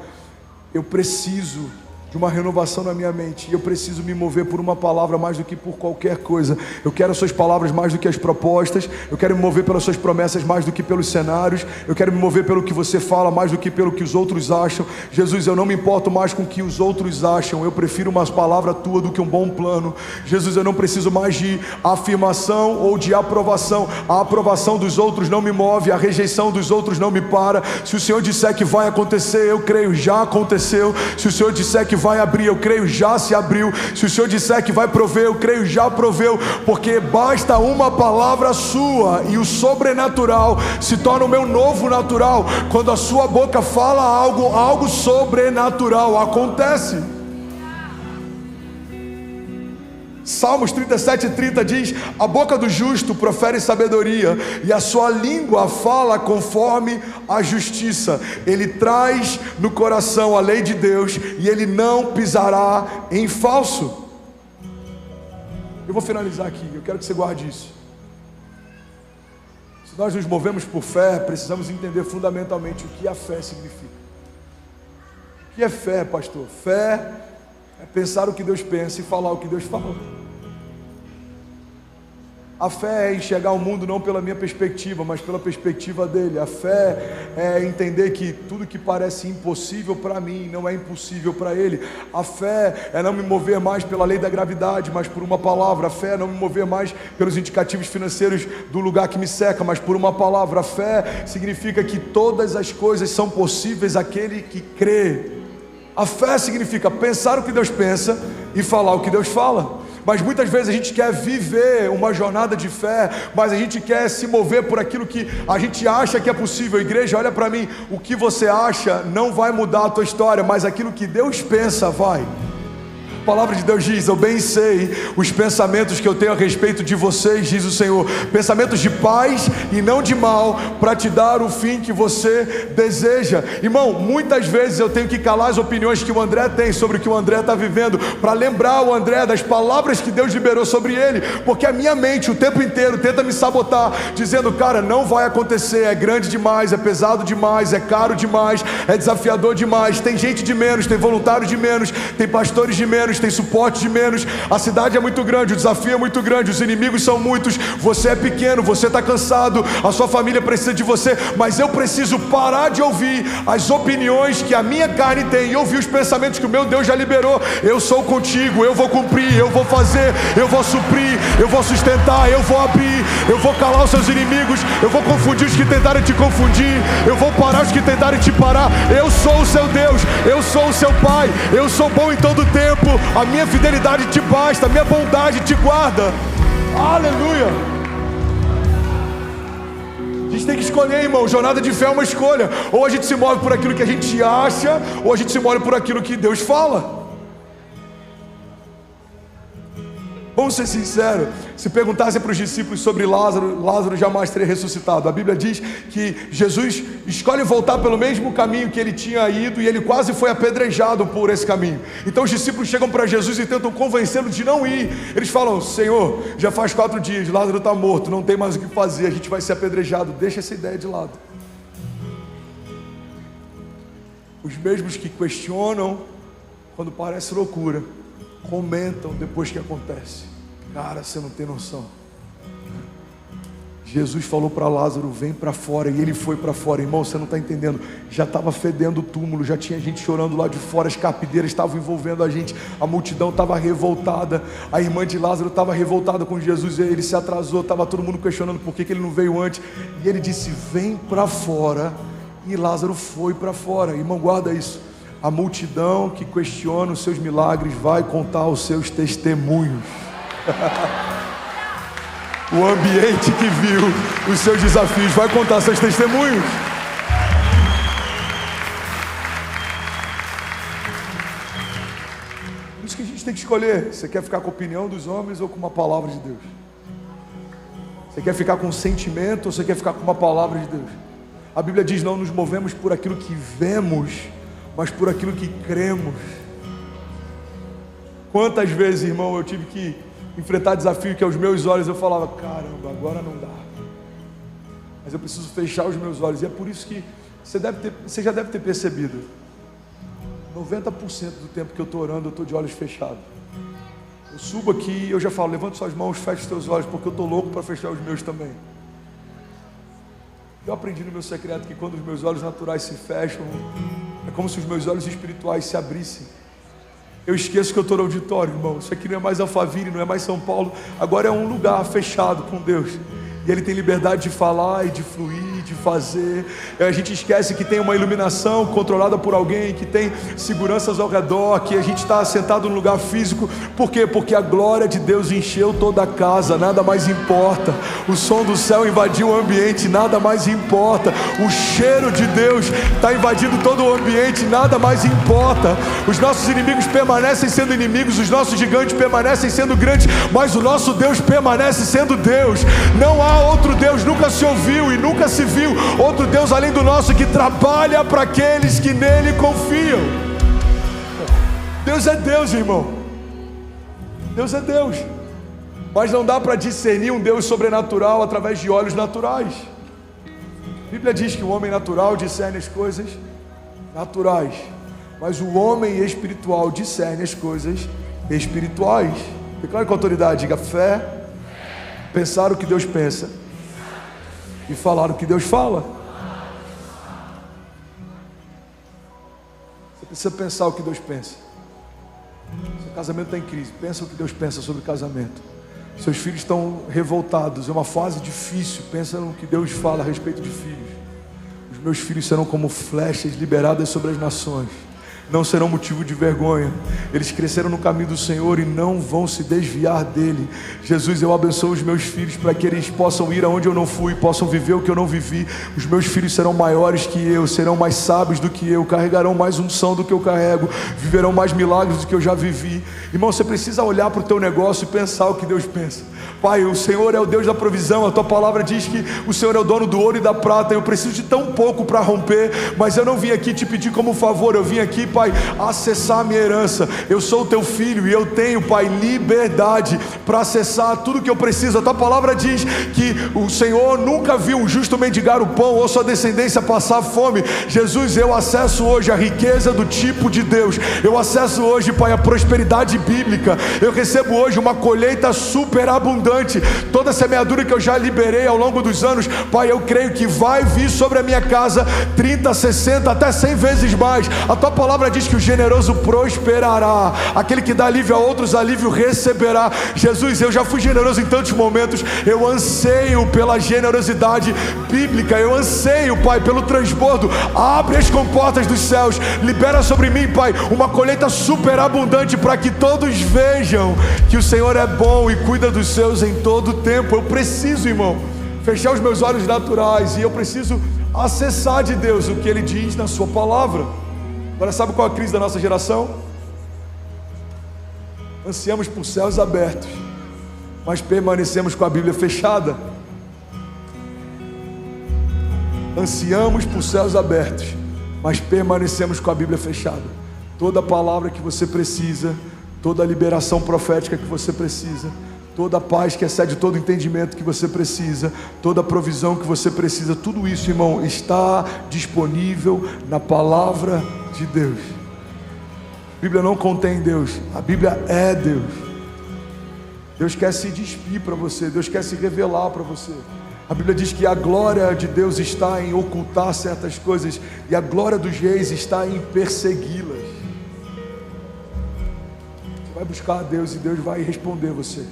Speaker 1: eu preciso de uma renovação na minha mente, e eu preciso me mover por uma palavra mais do que por qualquer coisa. Eu quero as suas palavras mais do que as propostas, eu quero me mover pelas suas promessas mais do que pelos cenários, eu quero me mover pelo que você fala mais do que pelo que os outros acham. Jesus, eu não me importo mais com o que os outros acham, eu prefiro uma palavra tua do que um bom plano. Jesus, eu não preciso mais de afirmação ou de aprovação. A aprovação dos outros não me move, a rejeição dos outros não me para. Se o Senhor disser que vai acontecer, eu creio, já aconteceu. Se o Senhor disser que vai abrir, eu creio, já se abriu. Se o Senhor disser que vai prover, eu creio, já proveu. Porque basta uma palavra sua e o sobrenatural se torna o meu novo natural. Quando a sua boca fala algo sobrenatural acontece. Salmos 37:30 diz: a boca do justo profere sabedoria, e a sua língua fala conforme a justiça. Ele traz no coração a lei de Deus, e ele não pisará em falso. Eu vou finalizar aqui, eu quero que você guarde isso. Se nós nos movemos por fé, precisamos entender fundamentalmente o que a fé significa. O que é fé, pastor? Fé é pensar o que Deus pensa e falar o que Deus fala. A fé é enxergar o mundo não pela minha perspectiva, mas pela perspectiva dele. A fé é entender que tudo que parece impossível para mim não é impossível para ele. A fé é não me mover mais pela lei da gravidade, mas por uma palavra. A fé é não me mover mais pelos indicativos financeiros do lugar que me cerca, mas por uma palavra. A fé significa que todas as coisas são possíveis àquele que crê. A fé significa pensar o que Deus pensa e falar o que Deus fala. Mas muitas vezes a gente quer viver uma jornada de fé, mas a gente quer se mover por aquilo que a gente acha que é possível. Igreja, olha para mim, o que você acha não vai mudar a tua história, mas aquilo que Deus pensa vai. A palavra de Deus diz: eu bem sei os pensamentos que eu tenho a respeito de vocês, diz o Senhor, pensamentos de paz e não de mal, para te dar o fim que você deseja. Irmão, muitas vezes eu tenho que calar as opiniões que o André tem sobre o que o André está vivendo, para lembrar o André das palavras que Deus liberou sobre ele, porque a minha mente o tempo inteiro tenta me sabotar, dizendo: cara, não vai acontecer, é grande demais, é pesado demais, é caro demais, é desafiador demais, tem gente de menos, tem voluntário de menos, tem pastores de menos, tem suporte de menos, a cidade é muito grande, o desafio é muito grande, os inimigos são muitos, você é pequeno, você está cansado, a sua família precisa de você, mas eu preciso parar de ouvir as opiniões que a minha carne tem e ouvir os pensamentos que o meu Deus já liberou. Eu sou contigo, eu vou cumprir, eu vou fazer, eu vou suprir, eu vou sustentar, eu vou abrir, eu vou calar os seus inimigos, eu vou confundir os que tentarem te confundir, eu vou parar os que tentarem te parar. Eu sou o seu Deus, eu sou o seu Pai, eu sou bom em todo tempo, a minha fidelidade te basta, a minha bondade te guarda. Aleluia. A gente tem que escolher, irmão. Jornada de fé é uma escolha. Ou a gente se move por aquilo que a gente acha, ou a gente se move por aquilo que Deus fala. Vamos ser sinceros, se perguntassem para os discípulos sobre Lázaro, Lázaro jamais teria ressuscitado. A Bíblia diz que Jesus escolhe voltar pelo mesmo caminho que ele tinha ido, e ele quase foi apedrejado por esse caminho. Então os discípulos chegam para Jesus e tentam convencê-lo de não ir. Eles falam: Senhor, já faz 4 dias, Lázaro está morto, não tem mais o que fazer, a gente vai ser apedrejado, deixa essa ideia de lado. Os mesmos que questionam quando parece loucura, comentam depois que acontece. Cara, você não tem noção. Jesus falou para Lázaro: vem para fora, e ele foi para fora. Irmão, você não está entendendo, já estava fedendo o túmulo, já tinha gente chorando lá de fora, as carpideiras estavam envolvendo a gente, a multidão estava revoltada, a irmã de Lázaro estava revoltada com Jesus, ele se atrasou, estava todo mundo questionando por que ele não veio antes, e ele disse: vem para fora, e Lázaro foi para fora. Irmão, guarda isso. A multidão que questiona os seus milagres vai contar os seus testemunhos. o ambiente que viu os seus desafios vai contar seus testemunhos. Por isso que a gente tem que escolher. Você quer ficar com a opinião dos homens ou com uma palavra de Deus? Você quer ficar com um sentimento ou você quer ficar com uma palavra de Deus? A Bíblia diz: não nos movemos por aquilo que vemos, mas por aquilo que cremos. Quantas vezes, irmão, eu tive que enfrentar desafio que aos meus olhos eu falava: caramba, agora não dá, mas eu preciso fechar os meus olhos. E é por isso que você já deve ter percebido, 90% do tempo que eu estou orando, eu estou de olhos fechados. Eu subo aqui e eu já falo: levanta suas mãos, fecha os teus olhos, porque eu estou louco para fechar os meus também. Eu aprendi no meu secreto que quando os meus olhos naturais se fecham, é como se os meus olhos espirituais se abrissem. Eu esqueço que eu estou no auditório, irmão. Isso aqui não é mais Alphaville, não é mais São Paulo. Agora é um lugar fechado com Deus. E Ele tem liberdade de falar e de fluir, de fazer. E a gente esquece que tem uma iluminação controlada por alguém, que tem seguranças ao redor, que a gente está sentado num lugar físico. Por quê? Porque a glória de Deus encheu toda a casa, nada mais importa. O som do céu invadiu o ambiente, nada mais importa. O cheiro de Deus está invadindo todo o ambiente, nada mais importa. Os nossos inimigos permanecem sendo inimigos, os nossos gigantes permanecem sendo grandes, mas o nosso Deus permanece sendo Deus. Não há outro Deus, nunca se ouviu e nunca se viu outro Deus além do nosso, que trabalha para aqueles que nele confiam. Deus é Deus, irmão. Deus é Deus. Mas não dá para discernir um Deus sobrenatural através de olhos naturais. A Bíblia diz que o homem natural discerne as coisas naturais, mas o homem espiritual discerne as coisas espirituais. Declare com autoridade, diga: fé, pensar o que Deus pensa e falar o que Deus fala. Você precisa pensar o que Deus pensa. Seu casamento está em crise, pensa o que Deus pensa sobre o casamento. Seus filhos estão revoltados, é uma fase difícil, pensa no que Deus fala a respeito de filhos. Os meus filhos serão como flechas liberadas sobre as nações, não serão motivo de vergonha. Eles cresceram no caminho do Senhor e não vão se desviar dele. Jesus, eu abençoo os meus filhos para que eles possam ir aonde eu não fui, possam viver o que eu não vivi. Os meus filhos serão maiores que eu, serão mais sábios do que eu, carregarão mais unção do que eu carrego, viverão mais milagres do que eu já vivi. Irmão, você precisa olhar para o teu negócio e pensar o que Deus pensa. Pai, o Senhor é o Deus da provisão. A tua palavra diz que o Senhor é o dono do ouro e da prata. Eu preciso de tão pouco para romper, mas eu não vim aqui te pedir como favor, eu vim aqui, Pai, acessar a minha herança. Eu sou o teu filho e eu tenho, Pai, liberdade para acessar tudo que eu preciso. A tua palavra diz que o Senhor nunca viu um justo mendigar o pão ou sua descendência passar fome. Jesus, eu acesso hoje a riqueza do tipo de Deus. Eu acesso hoje, Pai, a prosperidade bíblica. Eu recebo hoje uma colheita superabundante. Toda a semeadura que eu já liberei ao longo dos anos, Pai, eu creio que vai vir sobre a minha casa 30, 60, até 100 vezes mais. A tua palavra diz que o generoso prosperará, aquele que dá alívio a outros, alívio receberá. Jesus, eu já fui generoso em tantos momentos, eu anseio pela generosidade bíblica, eu anseio, Pai, pelo transbordo. Abre as comportas dos céus, libera sobre mim, Pai, uma colheita superabundante, para que todos vejam que o Senhor é bom e cuida dos seus em todo o tempo. Eu preciso, irmão, fechar os meus olhos naturais e eu preciso acessar de Deus o que Ele diz na sua palavra. Agora, sabe qual é a crise da nossa geração? Ansiamos por céus abertos, mas permanecemos com a Bíblia fechada. Ansiamos por céus abertos, mas permanecemos com a Bíblia fechada. Toda palavra que você precisa, toda liberação profética que você precisa, toda a paz que excede todo entendimento que você precisa, toda a provisão que você precisa, tudo isso, irmão, está disponível na palavra de Deus. A Bíblia não contém Deus, a Bíblia é Deus. Deus quer se despir para você, Deus quer se revelar para você. A Bíblia diz que a glória de Deus está em ocultar certas coisas, e a glória dos reis está em persegui-las. Você vai buscar a Deus e Deus vai responder você.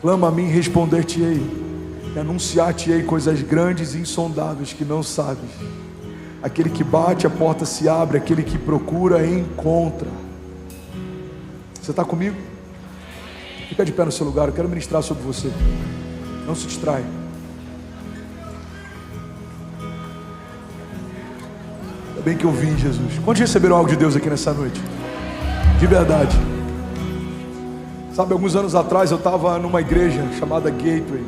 Speaker 1: Clama a mim, responder-te-ei, e anunciar-te-ei coisas grandes e insondáveis que não sabes. Aquele que bate, a porta se abre, aquele que procura, encontra. Você está comigo? Fica de pé no seu lugar, eu quero ministrar sobre você. Não se distrai. Ainda bem que eu vim, Jesus. Quantos receberam algo de Deus aqui nessa noite? De verdade. Sabe, alguns anos atrás eu estava numa igreja chamada Gateway.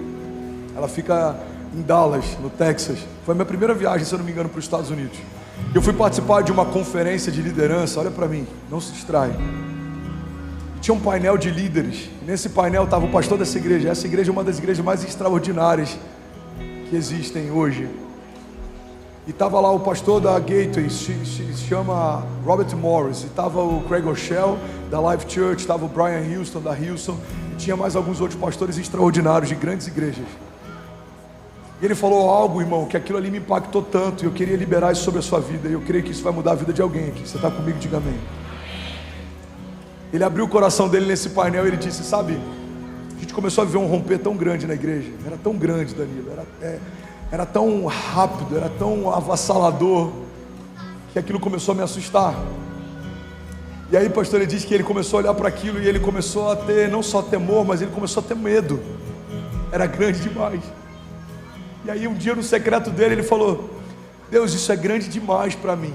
Speaker 1: Ela fica em Dallas, no Texas. Foi a minha primeira viagem, se eu não me engano, para os Estados Unidos. Eu fui participar de uma conferência de liderança. Olha para mim, não se distrai. Tinha um painel de líderes. E nesse painel estava o pastor dessa igreja. Essa igreja é uma das igrejas mais extraordinárias que existem hoje. E estava lá o pastor da Gateway, se chama Robert Morris. E estava o Craig Rochelle, da Life Church. Estava o Brian Houston, da Houston. E tinha mais alguns outros pastores extraordinários de grandes igrejas. E ele falou algo, irmão, que aquilo ali me impactou tanto. E eu queria liberar isso sobre a sua vida. E eu creio que isso vai mudar a vida de alguém aqui. Você está comigo? Diga amém. Ele abriu o coração dele nesse painel e ele disse, sabe, a gente começou a ver um romper tão grande na igreja. Era tão grande, Danilo. Era tão rápido, era tão avassalador, que aquilo começou a me assustar. E aí, pastor, ele disse que ele começou a olhar para aquilo e ele começou a ter, não só temor, mas ele começou a ter medo. Era grande demais. E aí um dia no secreto dele ele falou, Deus, isso é grande demais para mim.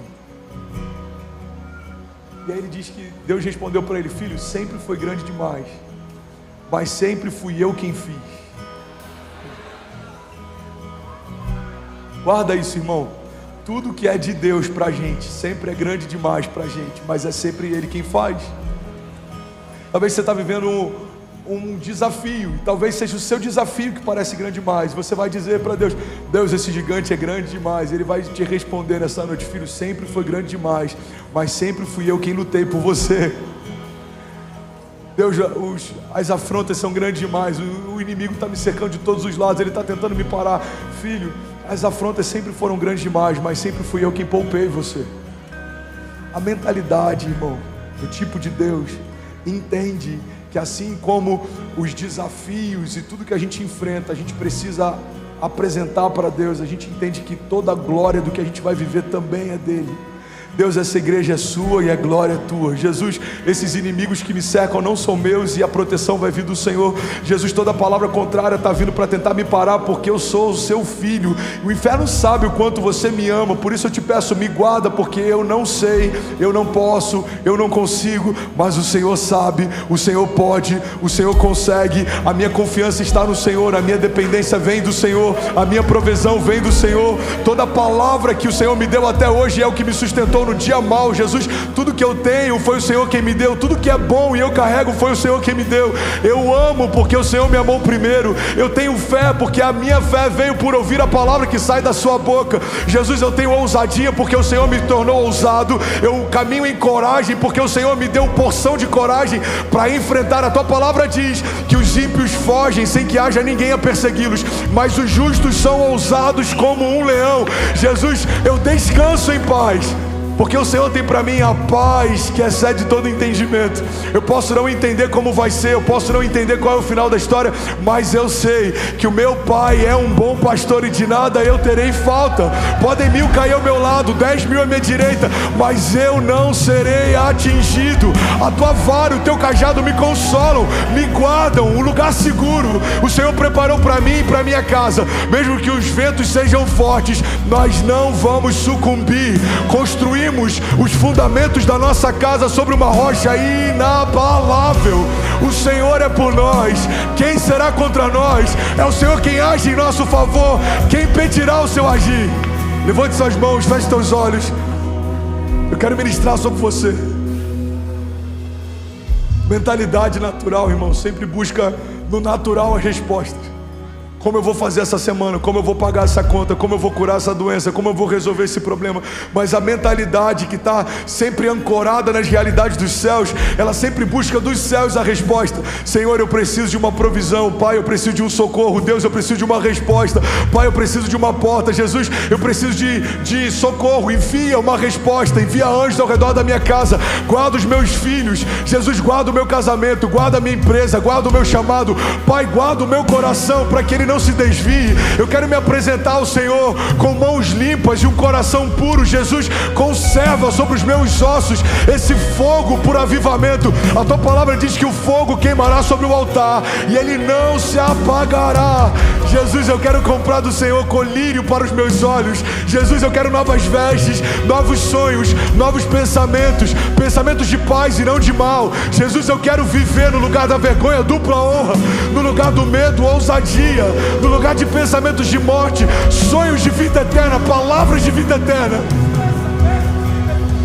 Speaker 1: E aí ele diz que Deus respondeu para ele, filho, sempre foi grande demais, mas sempre fui eu quem fiz. Guarda isso, irmão. Tudo que é de Deus para a gente sempre é grande demais para a gente, mas é sempre Ele quem faz. Talvez você está vivendo um desafio, talvez seja o seu desafio que parece grande demais. Você vai dizer para Deus, Deus, esse gigante é grande demais. Ele vai te responder nessa noite, filho, sempre foi grande demais, mas sempre fui eu quem lutei por você. Deus, as afrontas são grandes demais, o inimigo está me cercando de todos os lados, ele está tentando me parar. Filho, as afrontas sempre foram grandes demais, mas sempre fui eu quem poupei você. A mentalidade, irmão, do tipo de Deus, entende que assim como os desafios e tudo que a gente enfrenta, a gente precisa apresentar para Deus. A gente entende que toda a glória do que a gente vai viver também é dele. Deus, essa igreja é sua e a glória é tua. Jesus, esses inimigos que me cercam não são meus e a proteção vai vir do Senhor. Jesus, toda palavra contrária está vindo para tentar me parar, porque eu sou o seu filho. O inferno sabe o quanto você me ama, por isso eu te peço, me guarda, porque eu não sei, eu não posso, eu não consigo, mas o Senhor sabe, o Senhor pode, o Senhor consegue. A minha confiança está no Senhor, a minha dependência vem do Senhor, a minha provisão vem do Senhor. Toda palavra que o Senhor me deu até hoje é o que me sustentou no dia mal. Jesus, tudo que eu tenho foi o Senhor quem me deu, tudo que é bom e eu carrego foi o Senhor quem me deu. Eu amo porque o Senhor me amou primeiro. Eu tenho fé porque a minha fé veio por ouvir a palavra que sai da sua boca. Jesus, eu tenho ousadia porque o Senhor me tornou ousado. Eu caminho em coragem porque o Senhor me deu porção de coragem para enfrentar. A tua palavra diz que os ímpios fogem sem que haja ninguém a persegui-los, mas os justos são ousados como um leão. Jesus, eu descanso em paz, porque o Senhor tem para mim a paz que excede todo entendimento. Eu posso não entender como vai ser, eu posso não entender qual é o final da história, mas eu sei que o meu Pai é um bom pastor e de nada eu terei falta. Podem 1000 cair ao meu lado, 10.000 à minha direita, mas eu não serei atingido. A tua vara e o teu cajado me consolam, me guardam, um lugar seguro o Senhor preparou para mim e para minha casa. Mesmo que os ventos sejam fortes, nós não vamos sucumbir. Construímos os fundamentos da nossa casa sobre uma rocha inabalável. O Senhor é por nós, quem será contra nós? É o Senhor quem age em nosso favor, quem impedirá o seu agir? Levante suas mãos, feche seus olhos. Eu quero ministrar sobre você. Mentalidade natural, irmão, sempre busca no natural as respostas. Como eu vou fazer essa semana? Como eu vou pagar essa conta? Como eu vou curar essa doença? Como eu vou resolver esse problema? Mas a mentalidade que está sempre ancorada nas realidades dos céus, ela sempre busca dos céus a resposta. Senhor, eu preciso de uma provisão. Pai, eu preciso de um socorro. Deus, eu preciso de uma resposta. Pai, eu preciso de uma porta. Jesus, eu preciso de socorro. Envia uma resposta. Envia anjos ao redor da minha casa. Guarda os meus filhos. Jesus, guarda o meu casamento. Guarda a minha empresa. Guarda o meu chamado. Pai, guarda o meu coração para que ele não se desvie. Eu quero me apresentar ao Senhor com mãos limpas limpas e um coração puro. Jesus, conserva sobre os meus ossos esse fogo por avivamento. A tua palavra diz que o fogo queimará sobre o altar e ele não se apagará. Jesus, eu quero comprar do Senhor colírio para os meus olhos. Jesus, eu quero novas vestes, novos sonhos, novos pensamentos, pensamentos de paz e não de mal. Jesus, eu quero viver no lugar da vergonha, dupla honra, no lugar do medo, ousadia, no lugar de pensamentos de morte, sonhos de vida eterna, palavras de vida eterna.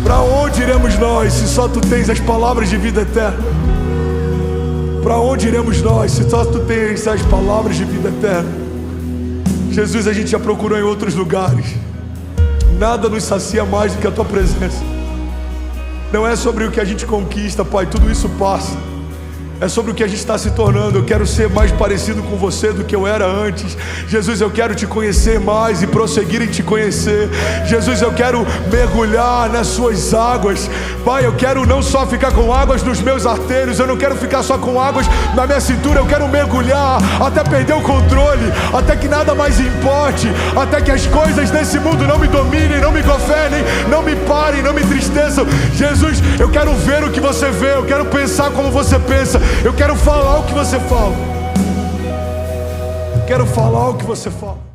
Speaker 1: Para onde iremos nós se só tu tens as palavras de vida eterna? Para onde iremos nós se só tu tens as palavras de vida eterna? Jesus, a gente já procurou em outros lugares. Nada nos sacia mais do que a tua presença. Não é sobre o que a gente conquista, Pai, tudo isso passa. É sobre o que a gente está se tornando. Eu quero ser mais parecido com você do que eu era antes. Jesus, eu quero te conhecer mais e prosseguir em te conhecer. Jesus, eu quero mergulhar nas suas águas. Pai, eu quero não só ficar com águas nos meus artérios, eu não quero ficar só com águas na minha cintura. Eu quero mergulhar até perder o controle, até que nada mais importe, até que as coisas desse mundo não me dominem, não me governem, não me parem, não me entristeçam. Jesus, eu quero ver o que você vê, eu quero pensar como você pensa. Eu quero falar o que você fala. Eu quero falar o que você fala.